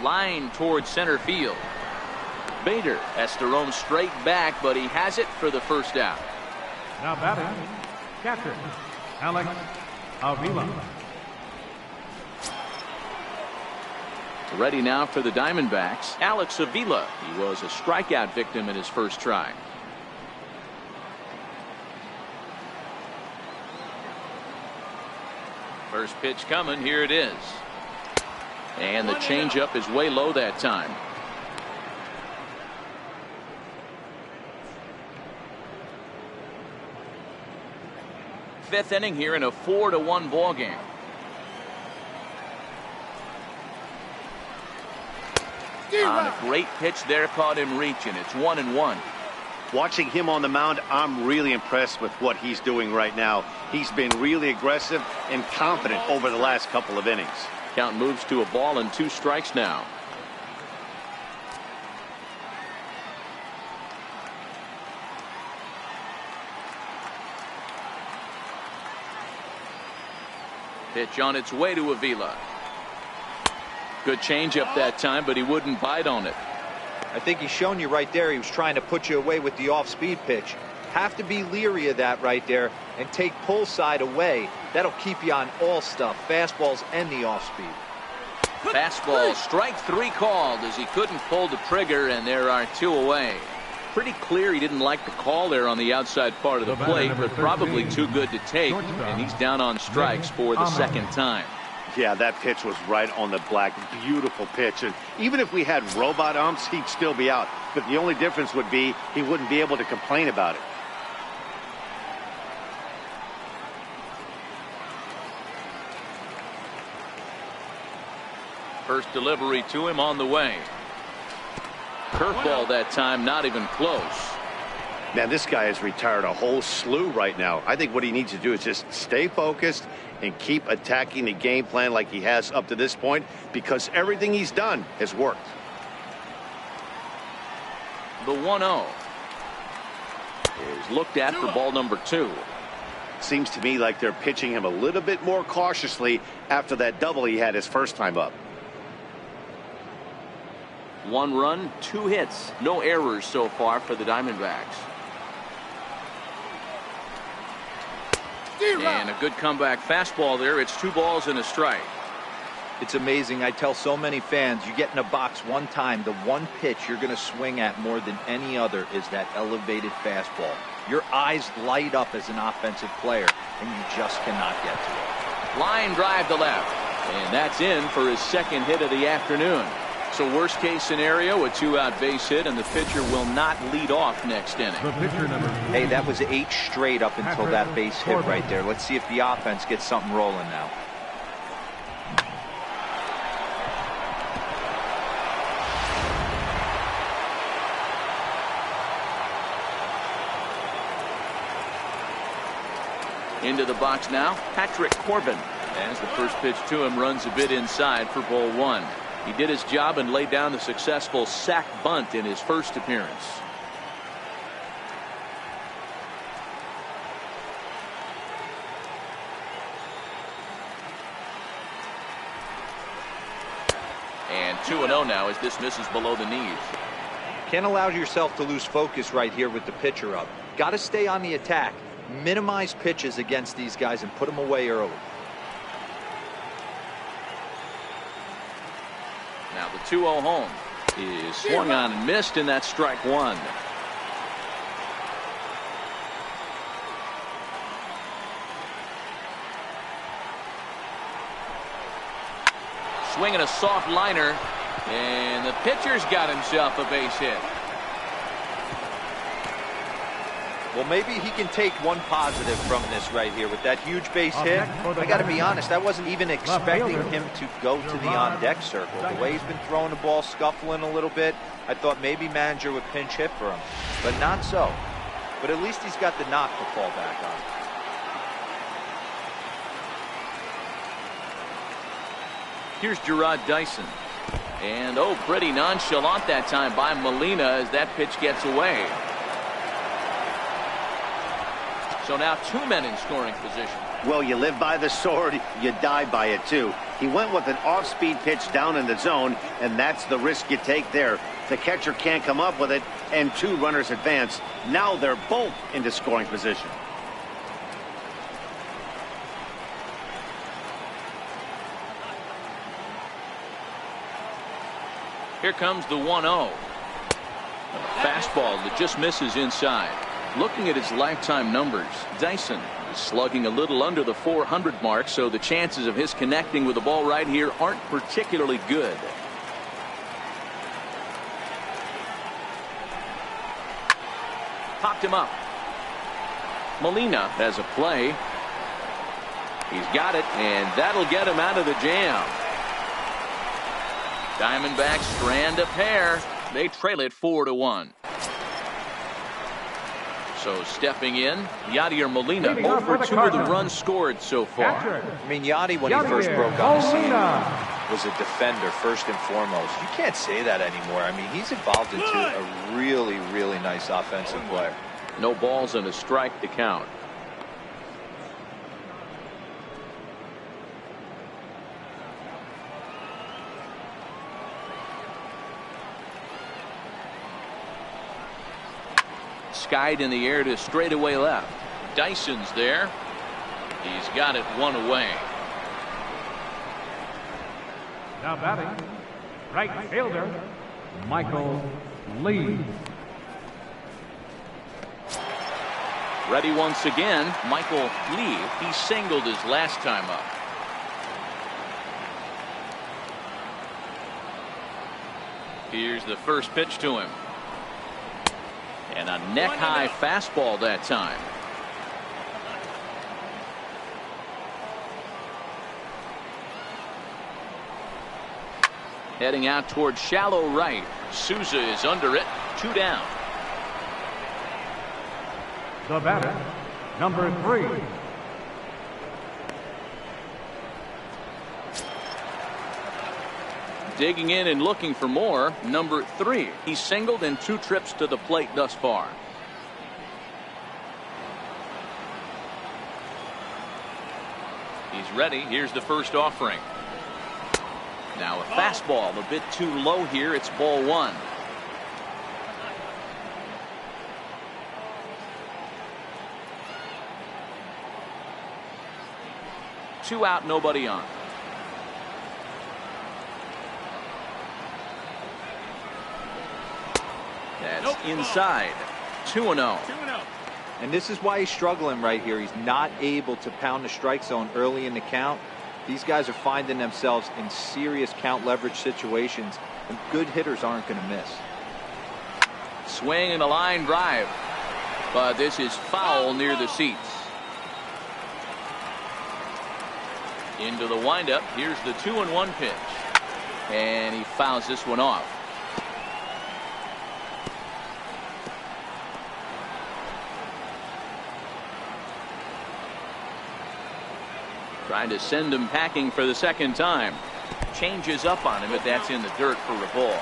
Line towards center field. Bader has to roam straight back, but he has it for the first out. Now batting, catcher, Alex Avila. Ready now for the Diamondbacks, Alex Avila. He was a strikeout victim in his first try. First pitch coming. Here it is. And the changeup is way low that time. Fifth inning here in a 4-1 ball game. On a great pitch there, caught him reaching. It's 1-1. Watching him on the mound, I'm really impressed with what he's doing right now. He's been really aggressive and confident over the last couple of innings. Count moves to a ball and 2 strikes now. Pitch on its way to Avila. Good changeup that time, but he wouldn't bite on it. I think he's shown you right there. He was trying to put you away with the off-speed pitch. Have to be leery of that right there and take pull side away. That'll keep you on all stuff, fastballs and the off-speed. Fastball, strike 3 called as he couldn't pull the trigger, and there are 2 away. Pretty clear he didn't like the call there on the outside part of the plate, but probably too good to take, and he's down on strikes for the second time. Yeah, that pitch was right on the black. Beautiful pitch. And even if we had robot umps, he'd still be out. But the only difference would be he wouldn't be able to complain about it. First delivery to him on the way. Curveball that time, not even close. Man, this guy has retired a whole slew right now. I think what he needs to do is just stay focused and keep attacking the game plan like he has up to this point, because everything he's done has worked. The 1-0 is looked at for ball number 2. Seems to me like they're pitching him a little bit more cautiously after that double he had his first time up. 1 run, 2 hits, no errors so far for the Diamondbacks. And a good comeback fastball there. It's 2 balls and a strike. It's amazing. I tell so many fans, you get in a box one time, the one pitch you're going to swing at more than any other is that elevated fastball. Your eyes light up as an offensive player, and you just cannot get to it. Line drive to left, and that's in for his second hit of the afternoon. So worst case scenario, a 2-out base hit, and the pitcher will not lead off next inning. Hey, that was 8 straight up until that base hit right there. Let's see if the offense gets something rolling now. Into the box now, Patrick Corbin. As the first pitch to him runs a bit inside for ball 1. He did his job and laid down the successful sac bunt in his first appearance. And 2-0 now as this misses below the knees. Can't allow yourself to lose focus right here with the pitcher up. Got to stay on the attack. Minimize pitches against these guys and put them away early. Now the 2-0 home. is swung on and missed, and that's strike one. Swinging a soft liner, and the pitcher's got himself a base hit. Well, maybe he can take one positive from this right here with that huge base hit. I got to be honest, I wasn't even expecting him to go to the on-deck circle. The way he's been throwing the ball, scuffling a little bit, I thought maybe manager would pinch hit for him, but not so. But at least he's got the knock to fall back on. Here's Gerard Dyson. And, oh, pretty nonchalant that time by Molina as that pitch gets away. So now 2 men in scoring position. Well, you live by the sword, you die by it, too. He went with an off-speed pitch down in the zone, and that's the risk you take there. The catcher can't come up with it, and 2 runners advance. Now they're both into scoring position. Here comes the 1-0. Fastball that just misses inside. Looking at his lifetime numbers, Dyson is slugging a little under the 400 mark, so the chances of his connecting with the ball right here aren't particularly good. Popped him up. Molina has a play. He's got it, and that'll get him out of the jam. Diamondbacks strand a pair. They trail it 4-1. So stepping in, Yadier Molina over 2 of the runs scored so far. I mean, Yadi, when he first broke on the scene, was a defender first and foremost. You can't say that anymore. I mean, he's evolved into a really, really nice offensive player. No balls and a strike to count. Skied in the air to straightaway left. Dyson's there. He's got it 1 away. Now batting, right fielder, Michael Lee. Ready once again, Michael Lee. He singled his last time up. Here's the first pitch to him. And a neck-high fastball that time. Heading out towards shallow right. Souza is under it. 2 down. The batter, number 3. Digging in and looking for more, number 3. He's singled in 2 trips to the plate thus far. He's ready. Here's the first offering. Now a fastball a bit too low here. It's ball 1. Two out, nobody on. That's inside. 2-0. And this is why he's struggling right here. He's not able to pound the strike zone early in the count. These guys are finding themselves in serious count leverage situations, and good hitters aren't going to miss. Swing and a line drive, but this is foul near the seats. Into the windup. Here's the 2-1 pitch, and he fouls this one off. Trying to send him packing for the second time. Changes up on him, but that's in the dirt for a ball.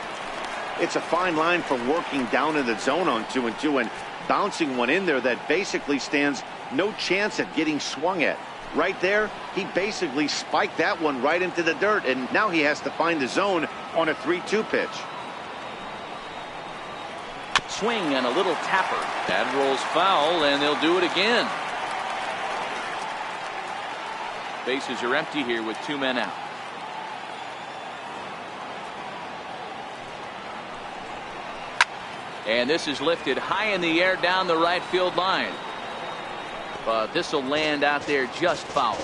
It's a fine line for working down in the zone on 2-2 and bouncing one in there that basically stands no chance at getting swung at. Right there, he basically spiked that one right into the dirt, and now he has to find the zone on a 3-2 pitch. Swing and a little tapper. That rolls foul, and they'll do it again. Bases are empty here with 2 men out. And this is lifted high in the air down the right field line. But this will land out there just foul.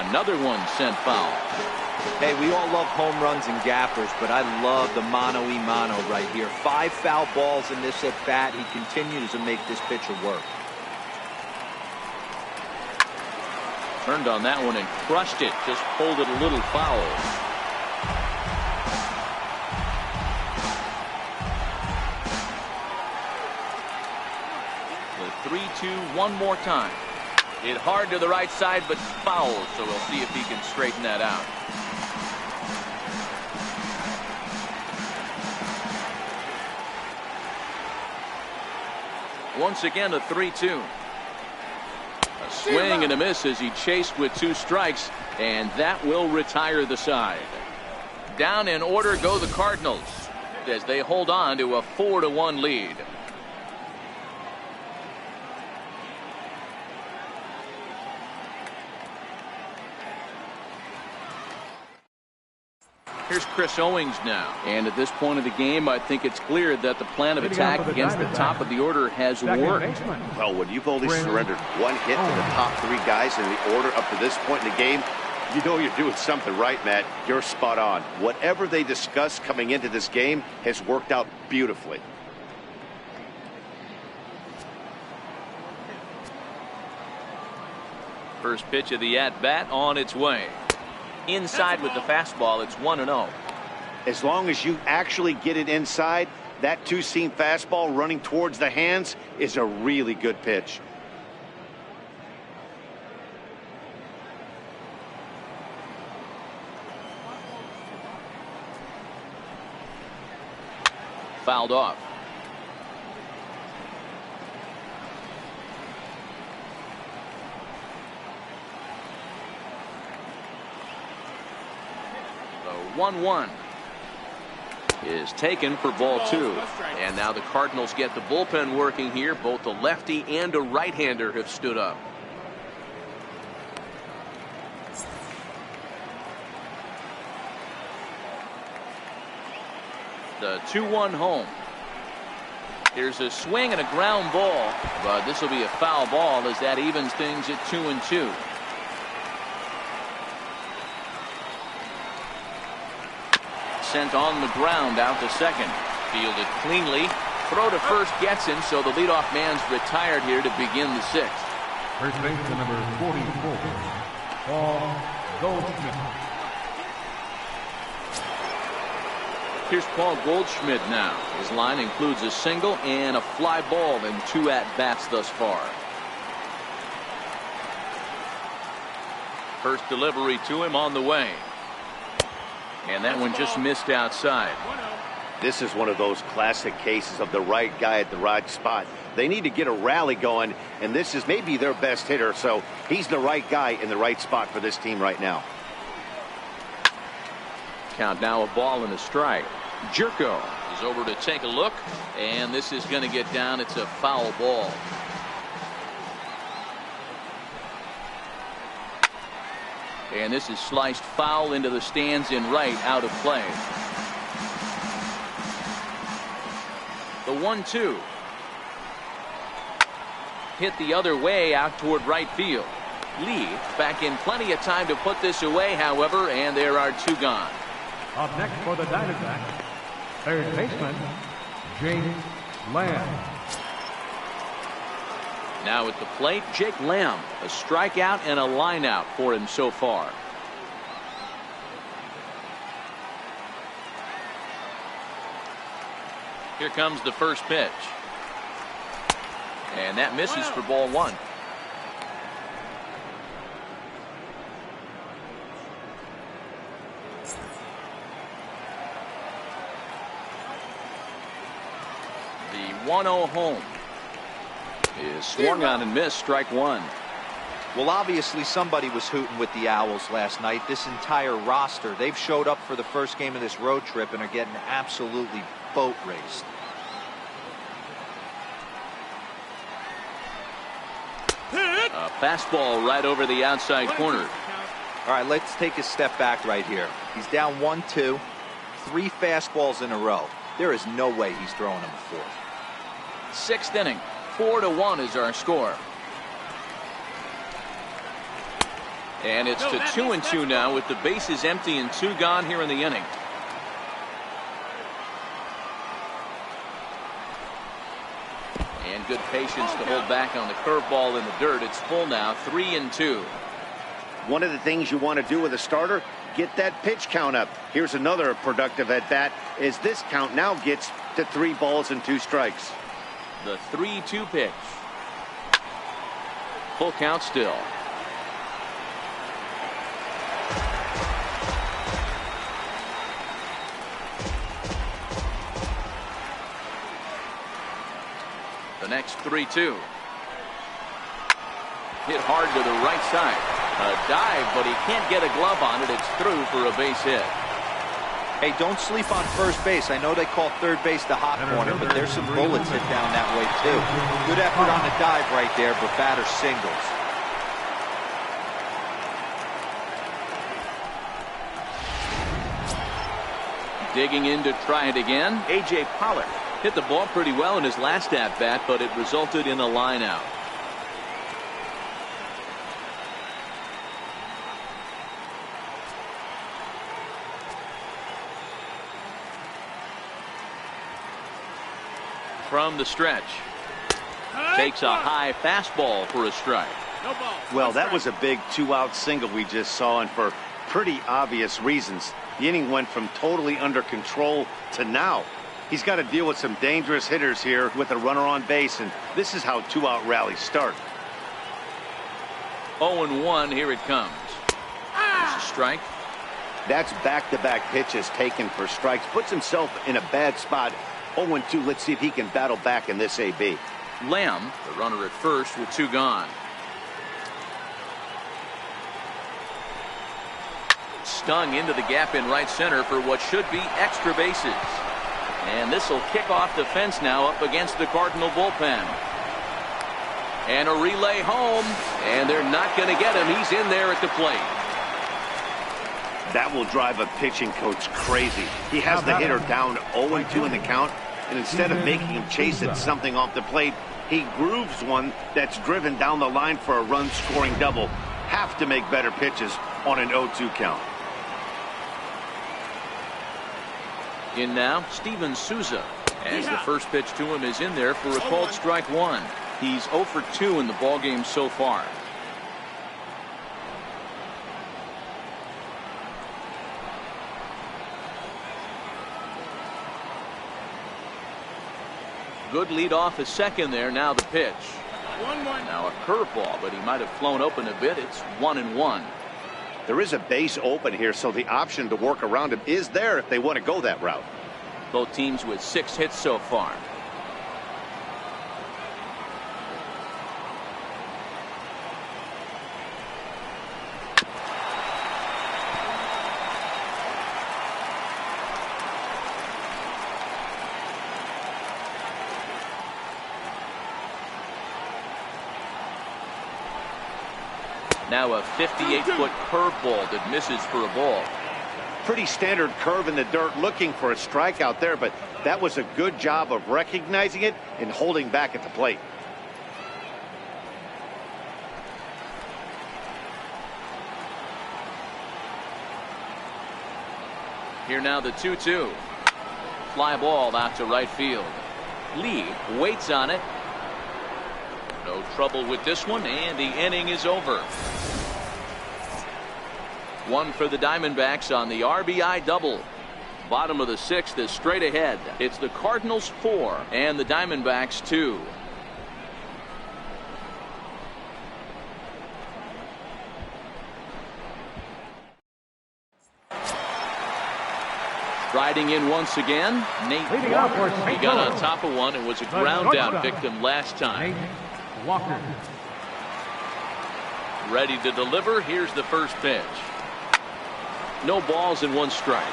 Another one sent foul. Hey, we all love home runs and gappers, but I love the mano-y-mano right here. 5 foul balls in this at bat. He continues to make this pitcher work. Turned on that one and crushed it. Just pulled it a little foul. The 3-2 one more time. Hit hard to the right side, but foul, so we'll see if he can straighten that out. Once again, a 3-2. A swing and a miss as he chased with 2 strikes, and that will retire the side. Down in order go the Cardinals as they hold on to a 4-1 lead. Here's Chris Owings now. And at this point of the game, I think it's clear that the plan of attack against the top of the order has worked. Well, when you've only surrendered 1 hit to the top 3 guys in the order up to this point in the game, you know you're doing something right, Matt. You're spot on. Whatever they discussed coming into this game has worked out beautifully. First pitch of the at-bat on its way. Inside with the fastball, it's 1-0. As long as you actually get it inside, that 2-seam fastball running towards the hands is a really good pitch. Fouled off. The 1-1 is taken for ball 2. And now the Cardinals get the bullpen working here. Both a lefty and a right-hander have stood up. The 2-1 home. Here's a swing and a ground ball, but this will be a foul ball as that evens things at 2-2. Sent on the ground out to second. Fielded cleanly. Throw to first gets him, so the leadoff man's retired here to begin the 6th. First baseman number 44, Paul Goldschmidt. Here's Paul Goldschmidt now. His line includes a single and a fly ball in 2 at-bats thus far. First delivery to him on the way. And that one just missed outside. This is one of those classic cases of the right guy at the right spot. They need to get a rally going, and this is maybe their best hitter, so he's the right guy in the right spot for this team right now. Count now, a ball and a strike. Jerko is over to take a look, and this is going to get down. It's a foul ball. And this is sliced foul into the stands in right, out of play. The 1-2. Hit the other way out toward right field. Lee back in plenty of time to put this away, however, and there are 2 gone. Up next for the Diamondbacks, third baseman, James Lamb. Now at the plate, Jake Lamb. A strikeout and a line out for him so far. Here comes the first pitch. And that misses for ball 1. The 1-0 home is swung on and missed, strike 1. Well, obviously somebody was hooting with the Owls last night. This entire roster, they've showed up for the first game of this road trip and are getting absolutely boat raced. A fastball right over the outside corner. All right, let's take a step back right here. He's down 1-2, 3 fastballs in a row. There is no way he's throwing him a fourth. 6th inning, 4-1 is our score. And it's to 2-2 now with the bases empty and 2 gone here in the inning. And good patience to hold back on the curveball in the dirt. It's full now, 3-2. One of the things you want to do with a starter, get that pitch count up. Here's another productive at bat as this count now gets to 3 balls and 2 strikes. The 3-2 pitch. Full count still. The next 3-2. Hit hard to the right side. A dive, but he can't get a glove on it. It's through for a base hit. Hey, don't sleep on first base. I know they call third base the hot corner, but there's some bullets hit down that way, too. Good effort on the dive right there, but batter singles. Digging in to try it again, A.J. Pollock hit the ball pretty well in his last at-bat, but it resulted in a line out. From the stretch. Takes a high fastball for a strike. No ball. Well, that was a big 2-out single we just saw, and for pretty obvious reasons. The inning went from totally under control to now. He's got to deal with some dangerous hitters here with a runner on base, and this is how 2-out rallies start. 0-1, here it comes. There's a strike. That's back-to-back pitches taken for strikes. Puts himself in a bad spot. 0-2, let's see if he can battle back in this AB. Lamb, the runner at first with 2 gone. Stung into the gap in right center for what should be extra bases. And this will kick off the fence now up against the Cardinal bullpen. And a relay home, and they're not going to get him. He's in there at the plate. That will drive a pitching coach crazy. He has the hitter down 0-2 in the count, and instead of making him chase at something off the plate, he grooves one that's driven down the line for a run-scoring double. Have to make better pitches on an 0-2 count. In now, Steven Souza, as the first pitch to him is in there for a called strike 1. He's 0 for 2 in the ballgame so far. Good lead off a second there. Now the pitch. 1-1. Now a curveball, but he might have flown open a bit. It's 1-1. There is a base open here, so the option to work around him is there if they want to go that route. Both teams with 6 hits so far. Now a 58-foot curveball that misses for a ball. Pretty standard curve in the dirt, looking for a strikeout there, but that was a good job of recognizing it and holding back at the plate. Here now the 2-2. Fly ball out to right field. Lee waits on it. No trouble with this one, and the inning is over. 1 for the Diamondbacks on the RBI double. Bottom of the 6th is straight ahead. It's the Cardinals 4 and the Diamondbacks 2. Riding in once again, Nate Walker. He got on top of one and was a ground down victim last time. Walker. Ready to deliver. Here's the first pitch. No balls and 1 strike.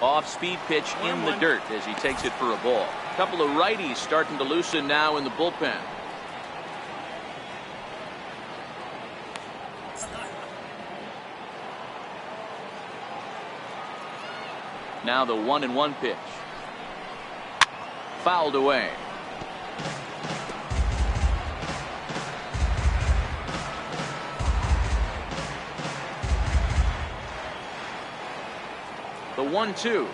Off-speed pitch in the dirt as he takes it for a ball. A couple of righties starting to loosen now in the bullpen. Now the 1-1 pitch. Fouled away. The 1-2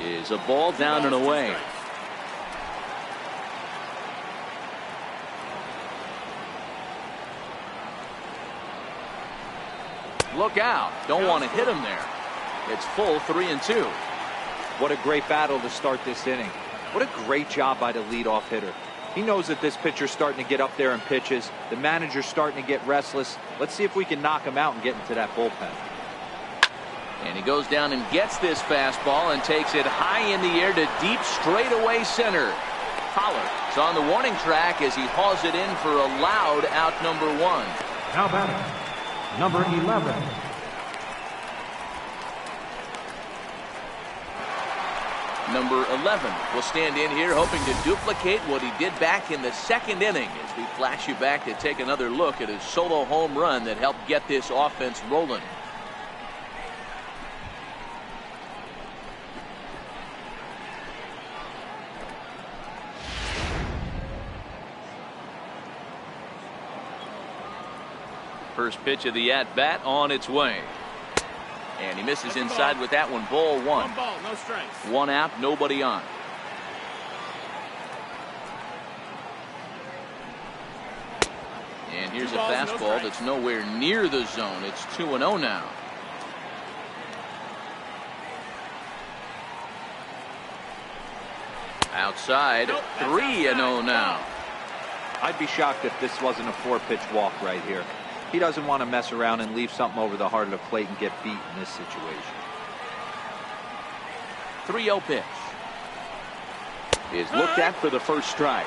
is a ball down and away. Look out. Don't want to hit him there. It's full 3-2. What a great battle to start this inning. What a great job by the leadoff hitter. He knows that this pitcher's starting to get up there in pitches. The manager's starting to get restless. Let's see if we can knock him out and get into that bullpen. And he goes down and gets this fastball and takes it high in the air to deep straightaway center. Pollard is on the warning track as he hauls it in for a loud out number 1. Now batting, number 11. Number 11 will stand in here hoping to duplicate what he did back in the second inning as we flash you back to take another look at his solo home run that helped get this offense rolling. First pitch of the at-bat on its way. And he misses inside with that one. Ball 1. One ball, no strikes. 1 out, nobody on. And here's a fastball that's nowhere near the zone. It's 2-0 now. Outside, 3-0 now. I'd be shocked if this wasn't a 4-pitch walk right here. He doesn't want to mess around and leave something over the heart of the plate and get beat in this situation. 3-0 pitch is looked at for the first strike.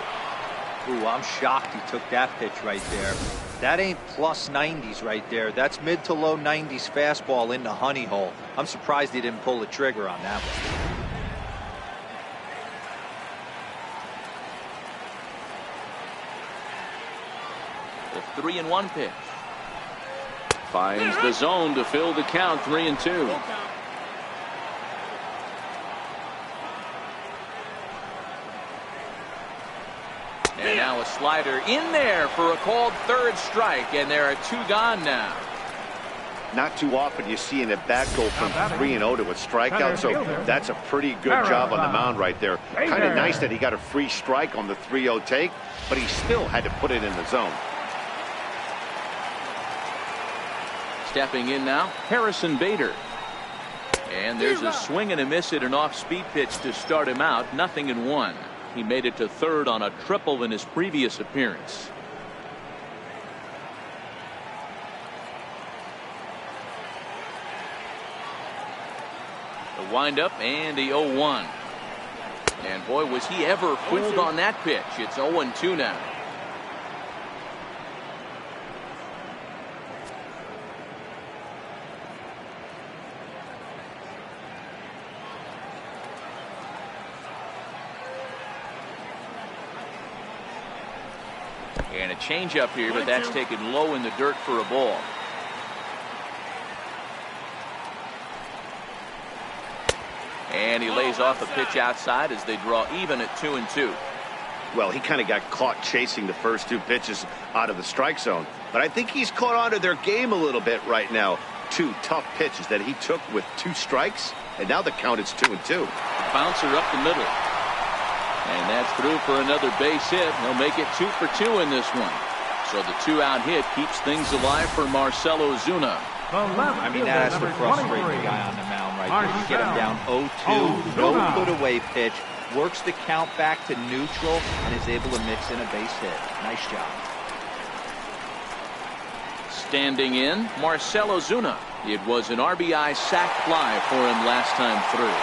Ooh, I'm shocked he took that pitch right there. That ain't plus 90s right there. That's mid to low 90s fastball in the honey hole. I'm surprised he didn't pull the trigger on that one. The 3-1 pitch finds the zone to fill the count. 3-2. And now a slider in there for a called third strike, and there are 2 gone now. Not too often you see an at-bat go from 3-0 to a strikeout, so that's a pretty good job on the mound right there. Kind of nice that he got a free strike on the 3-0 take, but he still had to put it in the zone. Stepping in now, Harrison Bader. And there's a swing and a miss at an off-speed pitch to start him out. 0-1. He made it to third on a triple in his previous appearance. The windup and the 0-1. And boy, was he ever fooled on that pitch. It's 0-2 now. And a changeup here, but that's taken low in the dirt for a ball. And he lays off a pitch outside as they draw even at 2-2. Well, he kind of got caught chasing the first 2 pitches out of the strike zone, but I think he's caught on to their game a little bit right now. 2 tough pitches that he took with 2 strikes, and now the count is 2-2. Bouncer up the middle. And that's through for another base hit. He'll make it 2 for 2 in this one. So the 2-out hit keeps things alive for Marcell Ozuna. I mean, that has to frustrate the guy on the mound right there. You get him down 0-2, no put away pitch, works the count back to neutral, and is able to mix in a base hit. Nice job. Standing in, Marcell Ozuna. It was an RBI sac fly for him last time through.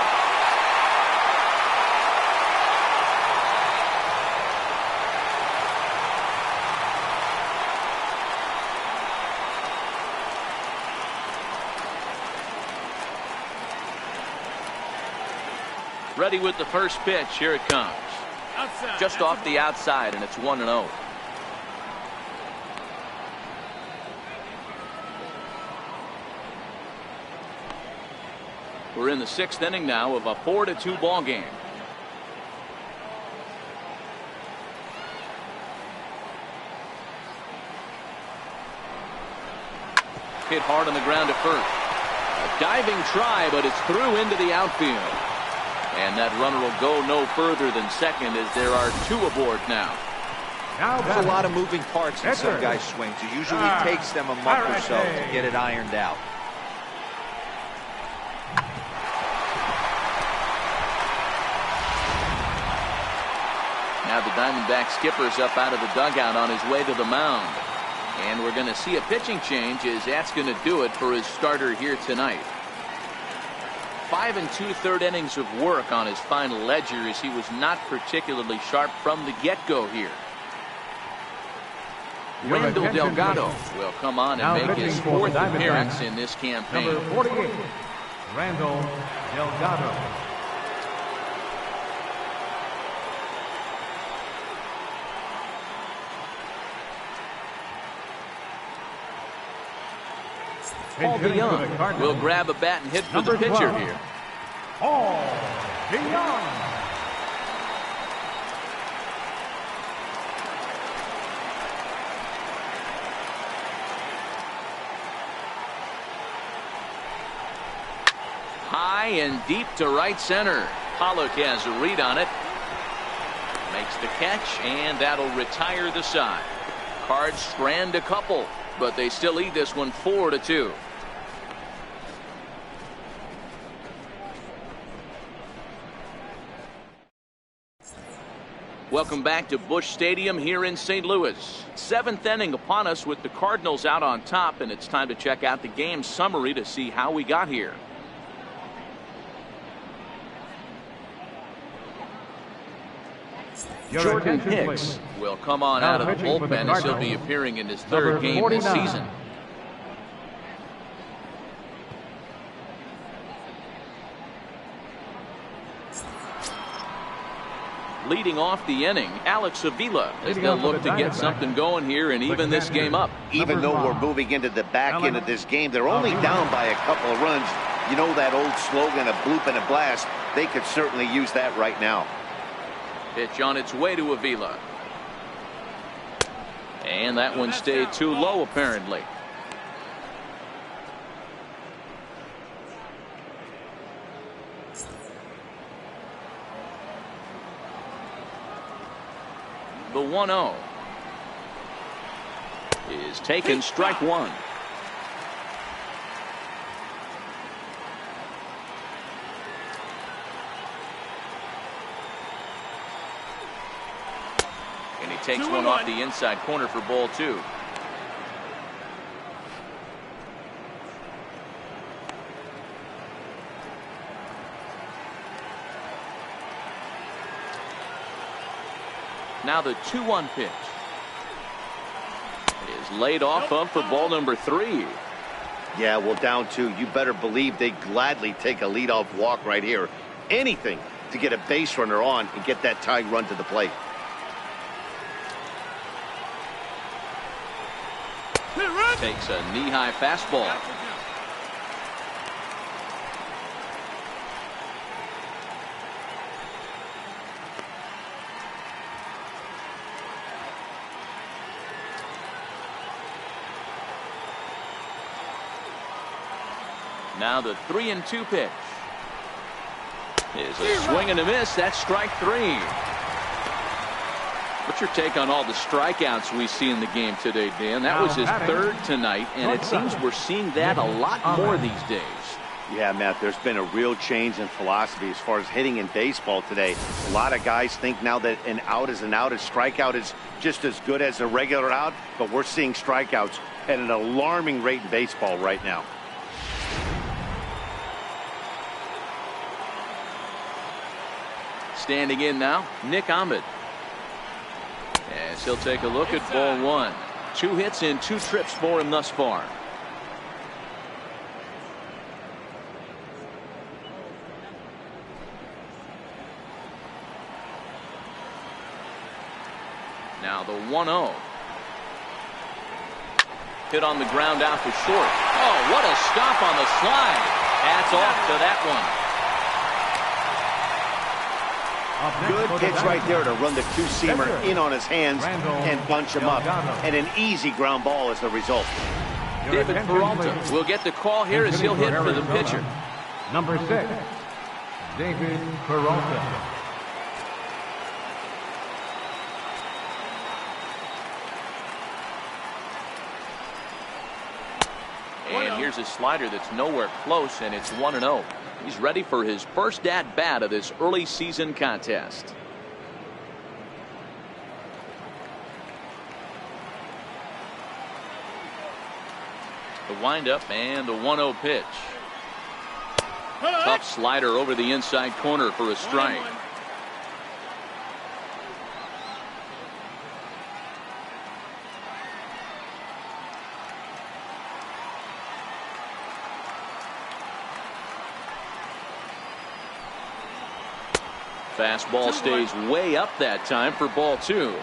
Ready with the first pitch. Here it comes. Outside. Just off the outside, and it's 1-0. We're in the 6th inning now of a 4-2 ball game. Hit hard on the ground to first. A diving try, but it's through into the outfield. And that runner will go no further than second as there are 2 aboard now. There's a lot of moving parts in some guys' swings. It usually takes them a month or so to get it ironed out. Now the Diamondback skipper's up out of the dugout on his way to the mound. And we're going to see a pitching change as that's going to do it for his starter here tonight. 5 2/3 innings of work on his final ledger as he was not particularly sharp from the get-go here. Randall Delgado will come on and make his 4th appearance in this campaign. Number 48, Randall Delgado. Paul DeYoung will grab a bat and hit for the pitcher here. Paul DeYoung. High and deep to right center. Pollock has a read on it. Makes the catch, and that'll retire the side. Cards strand a couple, but they still lead this one 4-2. Welcome back to Busch Stadium here in St. Louis. 7th inning upon us with the Cardinals out on top, and it's time to check out the game summary to see how we got here. Jordan Hicks will come on out of the bullpen as he'll be appearing in his 3rd game this season. Leading off the inning, Alex Avila as they'll look to get something going here and even this game up. Even though we're moving into the back end of this game, they're only down by a couple of runs. You know that old slogan, a bloop and a blast. They could certainly use that right now. Pitch on its way to Avila. And that one stayed too low apparently. The 1-0 is taken, strike one. And he takes one off the inside corner for ball 2. Now the 2-1 pitch is laid off of for ball number 3. Yeah, well, down 2. You better believe they gladly take a leadoff walk right here. Anything to get a base runner on and get that tying run to the plate. Takes a knee-high fastball. Now the 3-2 pitch is a swing and a miss. That's strike 3. What's your take on all the strikeouts we see in the game today, Dan? That was his 3rd tonight, and it seems we're seeing that a lot more these days. Yeah, Matt, there's been a real change in philosophy as far as hitting in baseball today. A lot of guys think now that an out is an out, a strikeout is just as good as a regular out, but we're seeing strikeouts at an alarming rate in baseball right now. Standing in now, Nick Ahmed. As he'll take a look at ball 1. 2 hits in 2 trips for him thus far. Now the 1-0. Hit on the ground out to short. Oh, what a stop on the slide. That's off to that one. Good pitch right there to run the two-seamer in on his hands and bunch him up. And an easy ground ball is the result. David Peralta will get the call here as he'll hit for the pitcher. Number 6, David Peralta. And here's a slider that's nowhere close, and it's 1-0. He's ready for his first at-bat of this early season contest. The windup and the 1-0 pitch. Tough slider over the inside corner for a strike. Fastball stays way up that time for ball 2.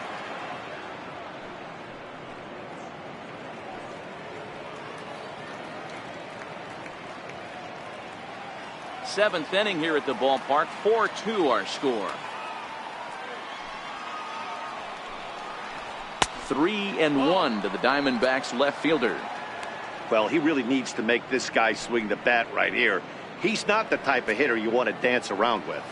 Seventh inning here at the ballpark. 4-2 our score. 3-1 to the Diamondbacks left fielder. Well, he really needs to make this guy swing the bat right here. He's not the type of hitter you want to dance around with.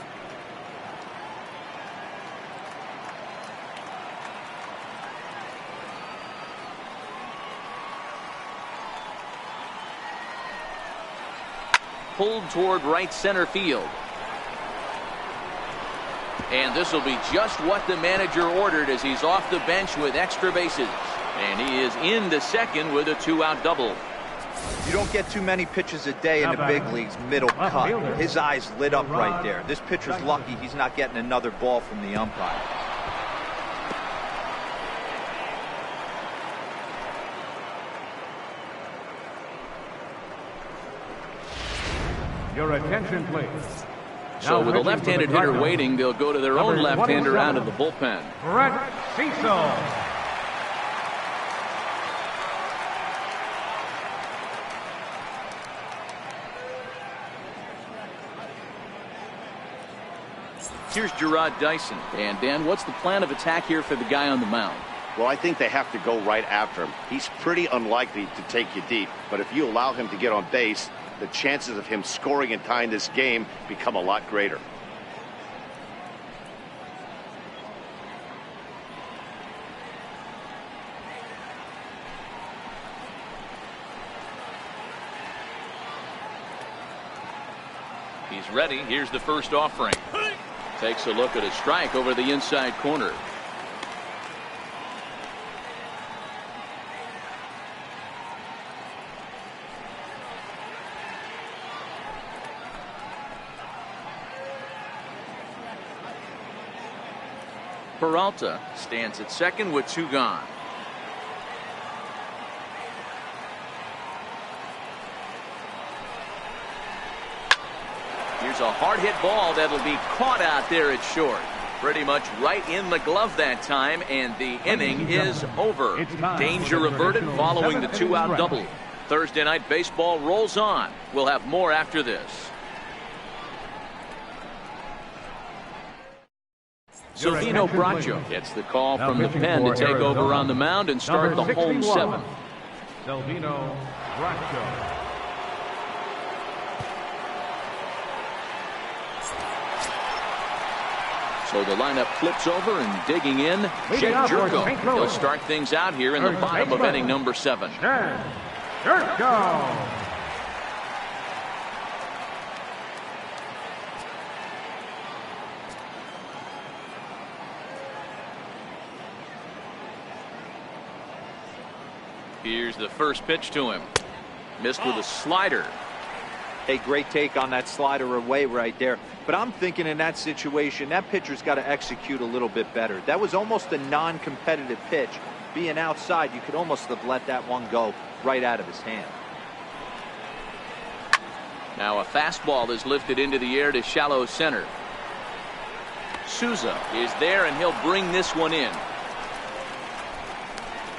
Pulled toward right center field. And this will be just what the manager ordered as he's off the bench with extra bases. And he is into second with a 2-out double. You don't get too many pitches a day in the big leagues middle cut. His eyes lit up right there. This pitcher's lucky he's not getting another ball from the umpire. Your attention, please. So with a left-handed hitter waiting, they'll go to their own left-hander out of the bullpen. Brett Cecil. Here's Gerard Dyson. And Dan, what's the plan of attack here for the guy on the mound? Well, I think they have to go right after him. He's pretty unlikely to take you deep, but if you allow him to get on base, the chances of him scoring and tying this game become a lot greater. He's ready. Here's the first offering. Takes a look at a strike over the inside corner. Peralta stands at second with 2 gone. Here's a hard hit ball that'll be caught out there at short. Pretty much right in the glove that time, and the inning is over. Danger averted following the 2-out double. Thursday night baseball rolls on. We'll have more after this. Silvino Bracho gets the call from the pen to take over on the mound and start the home 7th. Silvino Bracho. So the lineup flips over and digging in, Jake Jerko. He'll start things out here in the bottom of inning number 7. Jerko. Here's the first pitch to him. Missed with a slider. A great take on that slider away right there. But I'm thinking in that situation, that pitcher's got to execute a little bit better. That was almost a non-competitive pitch. Being outside, you could almost have let that one go right out of his hand. Now a fastball is lifted into the air to shallow center. Souza is there, and he'll bring this one in.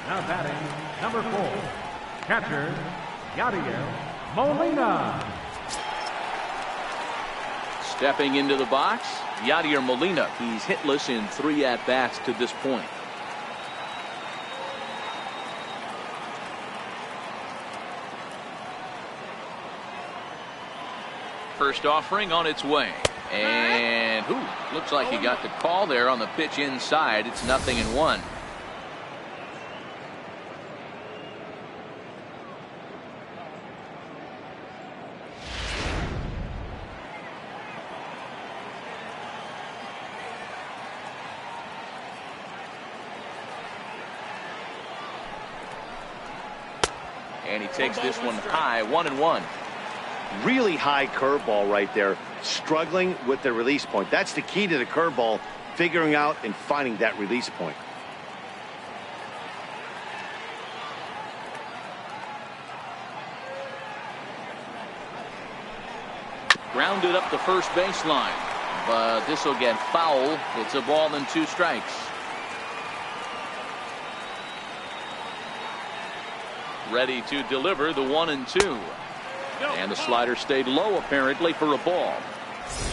Now batting, number 4, catcher, Yadier Molina. Stepping into the box, Yadier Molina. He's hitless in 3 at-bats to this point. First offering on its way. And looks like he got the call there on the pitch inside. It's 0-1. And he takes this one high, 1-1. Really high curveball right there. Struggling with the release point. That's the key to the curveball, figuring out and finding that release point. Grounded up the first baseline, but this will get foul. It's a ball and 2 strikes. Ready to deliver the 1-2. And the slider stayed low apparently for a ball.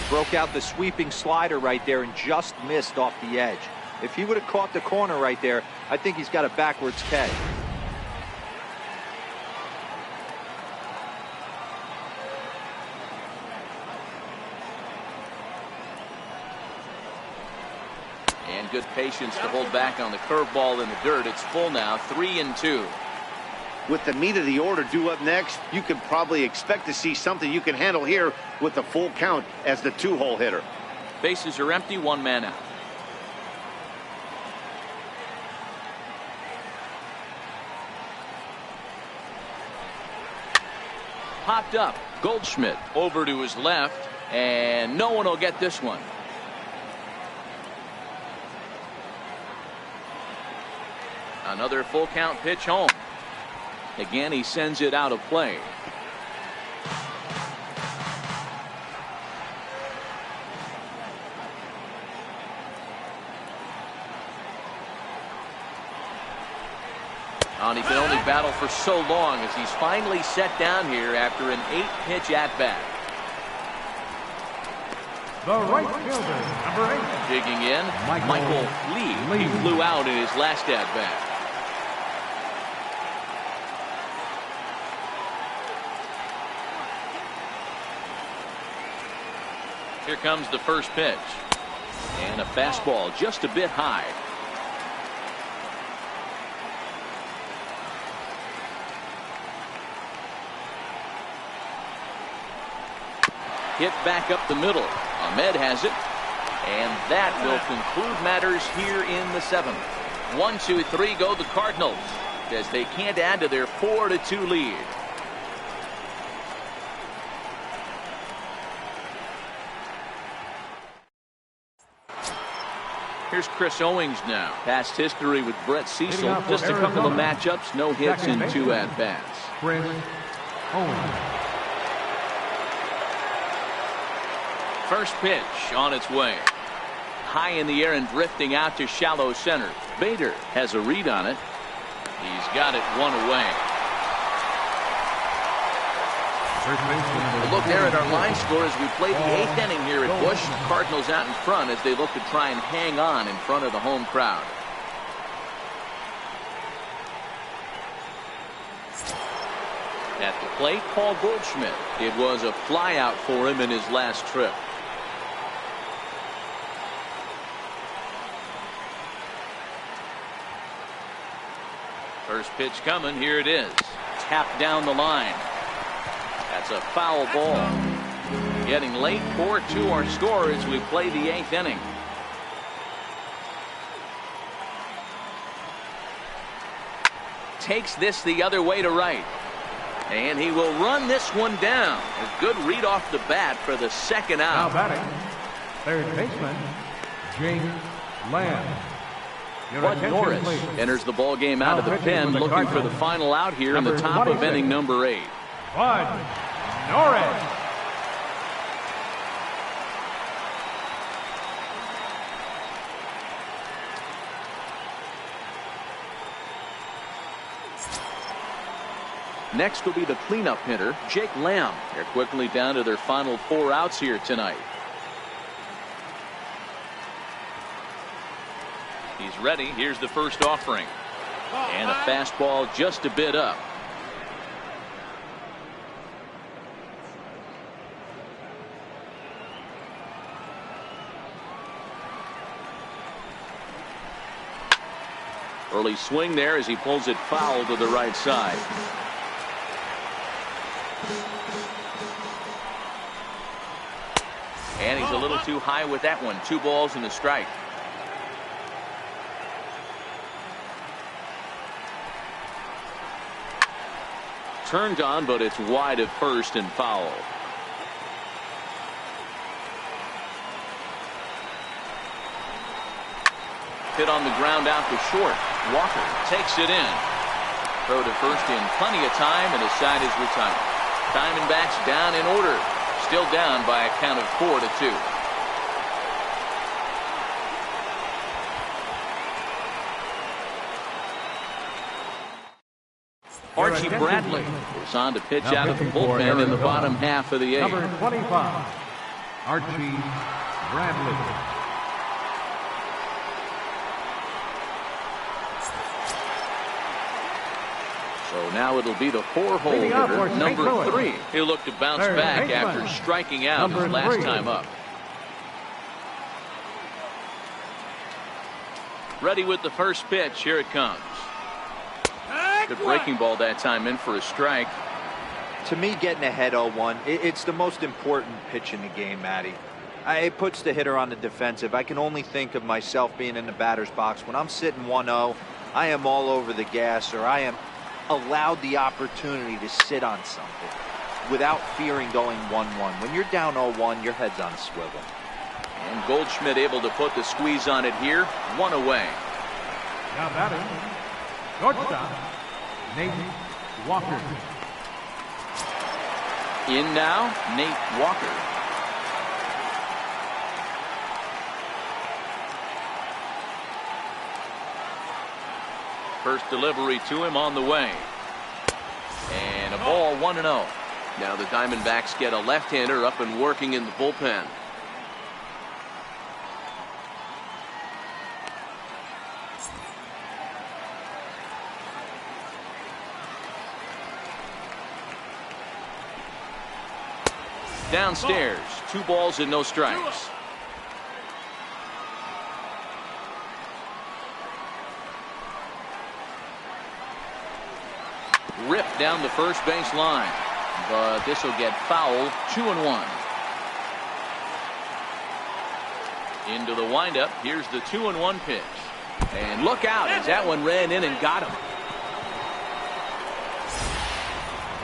Broke out the sweeping slider right there and just missed off the edge. If he would have caught the corner right there, I think he's got a backwards K. And good patience to hold back on the curveball in the dirt. It's full now, 3-2. With the meat of the order due up next, you can probably expect to see something you can handle here with the full count as the 2-hole hitter. Bases are empty, 1 man out. Popped up. Goldschmidt over to his left, and no one will get this one. Another full count pitch home. Again, he sends it out of play. And he can only battle for so long as he's finally set down here after an 8-pitch at-bat. The right fielder, number 8. Digging in, Michael Lee. He flew out in his last at-bat. Here comes the first pitch. And a fastball just a bit high. Hit back up the middle. Ahmed has it. And that will conclude matters here in the 7th. 1-2-3 go the Cardinals as they can't add to their 4-2 lead. Here's Chris Owings now. Past history with Brett Cecil. Just a couple of matchups, no hits in 2 at-bats. Chris Owings. First pitch on its way. High in the air and drifting out to shallow center. Bader has a read on it. He's got it 1 away. A look there at our line score as we play the 8th inning here at Busch. Cardinals out in front as they look to try and hang on in front of the home crowd. At the plate, Paul Goldschmidt. It was a flyout for him in his last trip. First pitch coming. Here it is. Tapped down the line. That's a foul ball. Getting late, 4-2 our score as we play the 8th inning. Takes this the other way to right. And he will run this one down. A good read off the bat for the 2nd Now out. batting, third baseman, James Lamb. Your Bud attention, Norris please. enters the ball game out of the Now pitching pen, for the looking for the Cardinals. final out here in the Number top of 26. inning number 8. Bud Norris. Next will be the cleanup hitter, Jake Lamb. They're quickly down to their final 4 outs here tonight. He's ready. Here's the first offering. And a fastball just a bit up. Early swing there as he pulls it foul to the right side. And he's a little too high with that one. 2 balls and a strike. Turned on, but it's wide at first and foul. Hit on the ground out to short. Walker takes it in. Throw to first in plenty of time, and his side is retired. Diamondbacks down in order. Still down by a count of 4-2. Archie Bradley is on to pitch out of the bullpen in the bottom half of the 8th. Number 25, Archie Bradley. So now it'll be the 4-hole hitter, number 3. He'll look to bounce back after striking out his last time up. Ready with the first pitch. Here it comes. Good breaking ball that time, in for a strike. To me, getting ahead 0-1, it's the most important pitch in the game, Matty. It puts the hitter on the defensive. I can only think of myself being in the batter's box. When I'm sitting 1-0, I am all over the gas, or I am allowed the opportunity to sit on something without fearing going 1-1. When you're down 0-1, your head's on a swivel. And Goldschmidt able to put the squeeze on it here. 1 away. Now batting, shortstop, Nate Walker. In now, Nate Walker. First delivery to him on the way. And a ball, 1-0. Now the Diamondbacks get a left-hander up and working in the bullpen. Downstairs, 2 balls and no strikes. Ripped down the first base line, but this will get fouled. 2-1. Into the windup. Here's the 2-1 pitch, and look out as that one ran in and got him.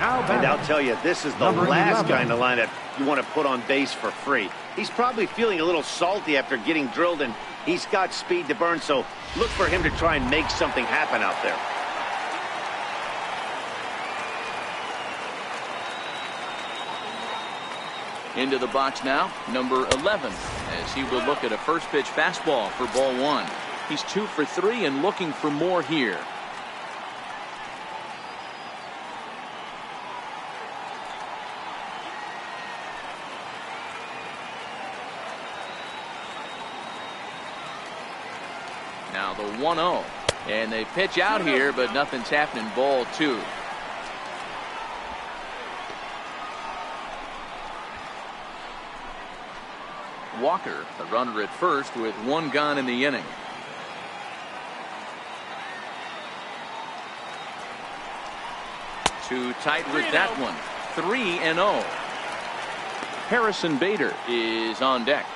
And I'll tell you, this is the last kind of lineup you want to put on base for free. He's probably feeling a little salty after getting drilled, and he's got speed to burn, so look for him to try and make something happen out there. Into the box now, number 11, as he will look at a first pitch fastball for ball 1. He's 2 for 3 and looking for more here. Now the 1-0, and they pitch out here, but nothing's happening. Ball 2. Walker, the runner at first, with 1 gone in the inning. Too tight with that one. 3-0. Harrison Bader is on deck.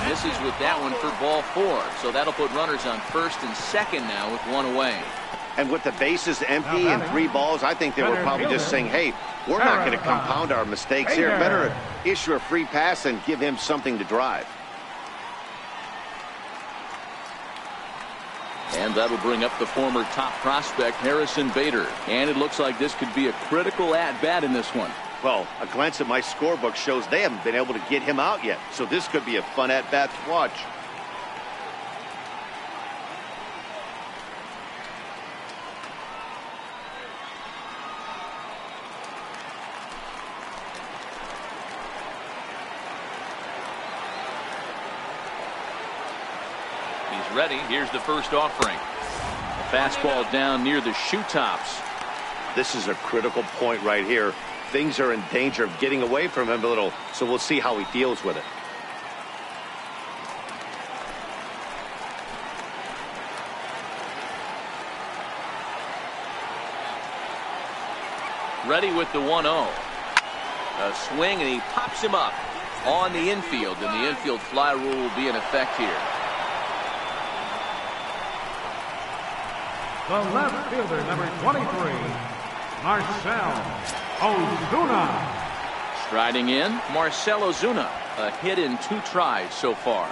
Misses with that one for ball 4, so that'll put runners on first and second now with 1 away. And with the bases empty and 3 balls, I think they were probably just saying, hey, we're not going to compound our mistakes here. Better issue a free pass and give him something to drive. And that'll bring up the former top prospect, Harrison Bader. And it looks like this could be a critical at-bat in this one. Well, a glance at my scorebook shows they haven't been able to get him out yet. So this could be a fun at-bat to watch. He's ready. Here's the first offering. A fastball down near the shoe tops. This is a critical point right here. Things are in danger of getting away from him a little, so we'll see how he deals with it. Ready with the 1-0. A swing, and he pops him up on the infield, and the infield fly rule will be in effect here. The left fielder, number 23, Marcell Ozuna. Striding in, Marcell Ozuna. A hit in 2 tries so far.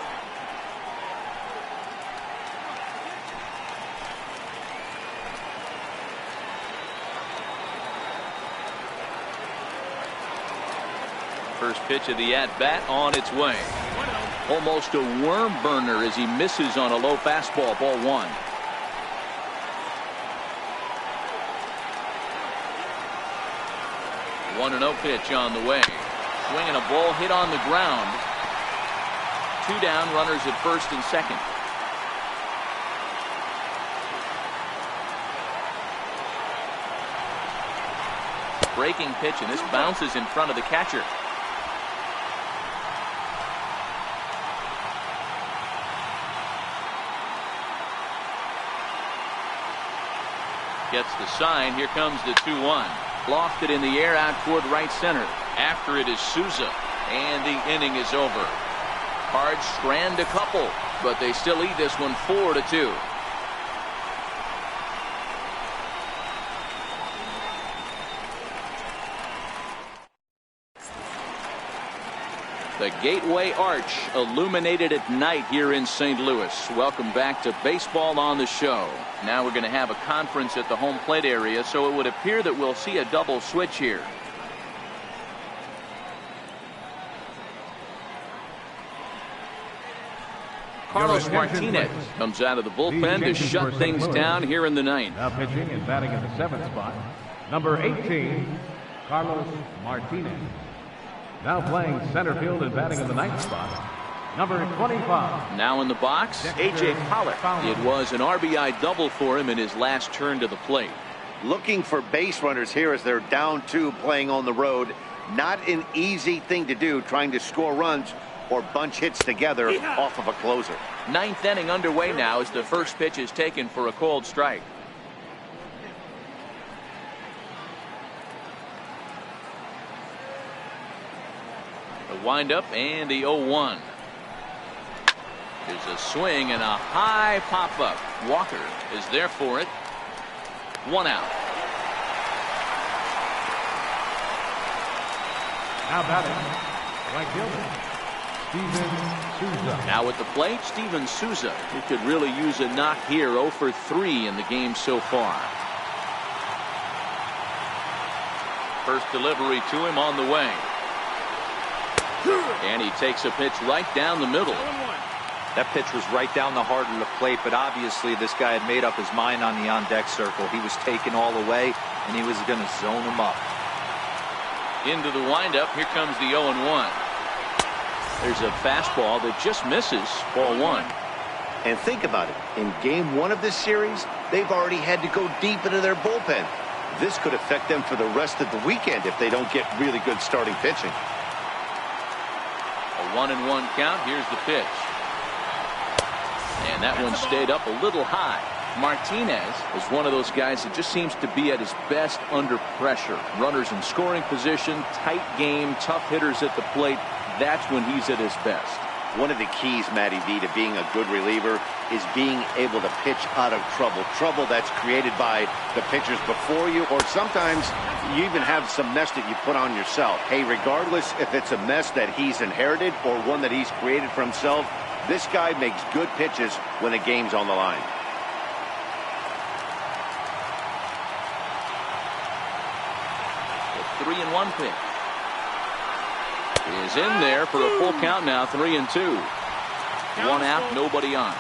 First pitch of the at-bat on its way. Almost a worm burner as he misses on a low fastball. Ball 1. 1-0 pitch on the way. Swinging a ball hit on the ground. 2 down, runners at first and second. Breaking pitch, and this bounces in front of the catcher. Gets the sign. Here comes the 2-1. Lofted in the air out toward right center. After it is Souza, and the inning is over. Cards strand a couple, but they still lead this one 4-2. The Gateway Arch illuminated at night here in St. Louis. Welcome back to baseball on the show. Now we're going to have a conference at the home plate area, so it would appear that we'll see a double switch here. Carlos Martinez comes out of the bullpen to shut things down here in the ninth. Now pitching and batting in the 7th spot, number 18, Carlos Martinez. Now playing center field and batting in the 9th spot, number 25. Now in the box, A.J. Pollock. It was an RBI double for him in his last turn to the plate. Looking for base runners here as they're down 2 playing on the road. Not an easy thing to do, trying to score runs or bunch hits together off of a closer. 9th inning underway now as the first pitch is taken for a called strike. The windup and the 0-1. There's a swing and a high pop-up. Walker is there for it. 1 out. Now batting, right fielder, Steven Souza. Now at the plate, Steven Souza. He could really use a knock here. 0 for 3 in the game so far. First delivery to him on the way. And he takes a pitch right down the middle. That pitch was right down the heart of the plate, but obviously this guy had made up his mind on the on-deck circle. He was taken all the way, and he was going to zone him up. Into the windup. Here comes the 0-1. There's a fastball that just misses. Ball 1. And think about it. In game 1 of this series, they've already had to go deep into their bullpen. This could affect them for the rest of the weekend if they don't get really good starting pitching. A 1-1 count. Here's the pitch. And that one stayed up a little high. Martinez is one of those guys that just seems to be at his best under pressure. Runners in scoring position, tight game, tough hitters at the plate. That's when he's at his best. One of the keys, Matty V, to being a good reliever is being able to pitch out of trouble. Trouble that's created by the pitchers before you, or sometimes you even have some mess that you put on yourself. Hey, regardless if it's a mess that he's inherited or one that he's created for himself, this guy makes good pitches when the game's on the line. The 3-1 pitch. is in there for a full count now, 3-2. One out, nobody on.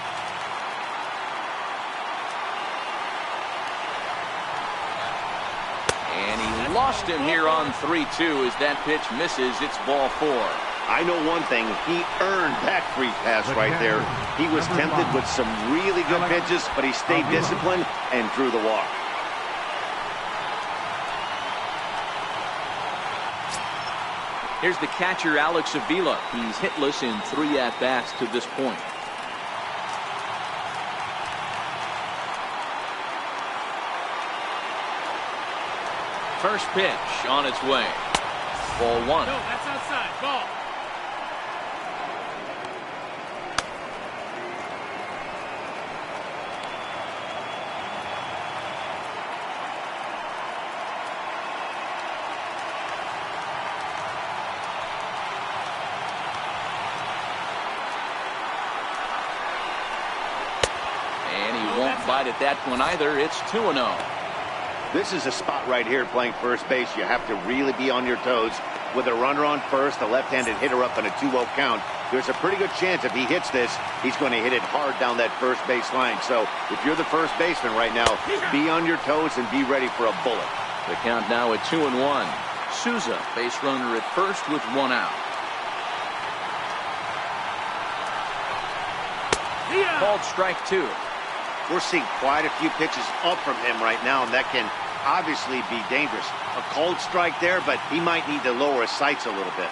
And he lost him here on 3-2 as that pitch misses. It's ball 4. I know one thing, he earned that free pass right there. He was tempted with some really good pitches, but he stayed disciplined and drew the walk. Here's the catcher, Alex Avila. He's hitless in 3 at-bats to this point. First pitch on its way. Ball 1. No, that's outside. Ball. And he won't bite at that one either. It's 2-0. This is a spot right here playing first base. You have to really be on your toes. With a runner on first, a left-handed hitter up in a 2-0 count, there's a pretty good chance if he hits this, he's going to hit it hard down that first base line. So if you're the first baseman right now, be on your toes and be ready for a bullet. The count now at 2-1. Souza, base runner at first with 1 out. Called strike 2. We're seeing quite a few pitches up from him right now, and that can obviously be dangerous. A cold strike there, but he might need to lower his sights a little bit.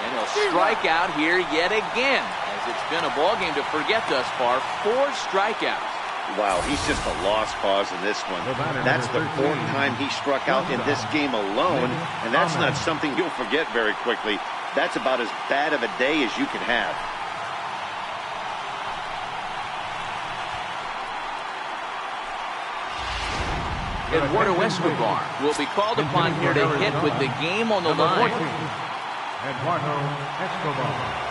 And he'll strike out here yet again, as it's been a ball game to forget thus far. 4 strikeouts. Wow, he's just a lost cause in this one. That's the 4th time he struck out in this game alone, and that's not something you'll forget very quickly. That's about as bad of a day as you can have. Eduardo Escobar will be called upon here to hit with the game on the line. Eduardo Escobar.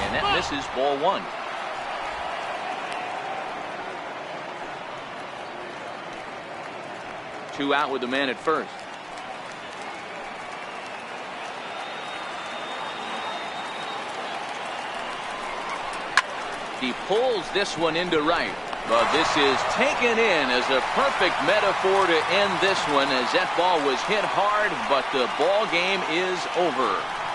And that misses, ball 1. Two out with the man at first. He pulls this one into right, but this is taken in as a perfect metaphor to end this one, as that ball was hit hard, but the ball game is over.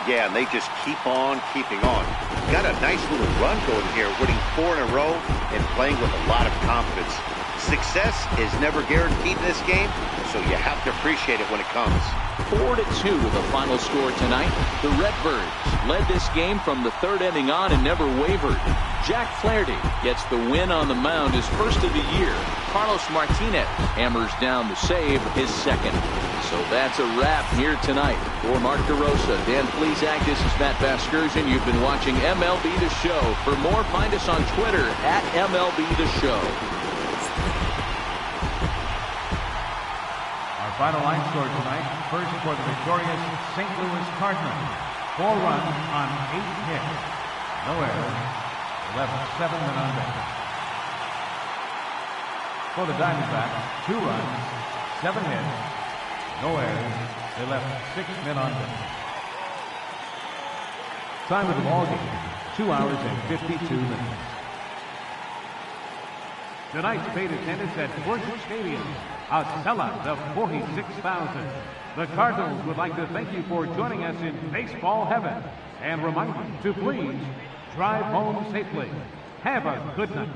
Yeah, and they just keep on keeping on. Got a nice little run going here, winning 4 in a row and playing with a lot of confidence. Success is never guaranteed in this game, so you have to appreciate it when it comes. 4-2 the final score tonight. The Redbirds led this game from the 3rd inning on and never wavered. Jack Flaherty gets the win on the mound, his first of the year. Carlos Martinez hammers down the save, his 2nd. So that's a wrap here tonight. For Mark DeRosa, Dan Plesac, this is Matt Vasgersian. You've been watching MLB The Show. For more, find us on Twitter at MLB The Show. Our final line score tonight, first for the victorious St. Louis Cardinals. 4 runs on 8 hits. No errors. Left 7 men on base. For the Diamondbacks, 2 runs, 7 hits. No errors. They left 6 men on base. Time of the ball game, 2 hours and 52 minutes. Tonight's paid attendance at Busch Stadium, a sellout of 46,000. The Cardinals would like to thank you for joining us in baseball heaven and remind you to please drive home safely. Have a good night.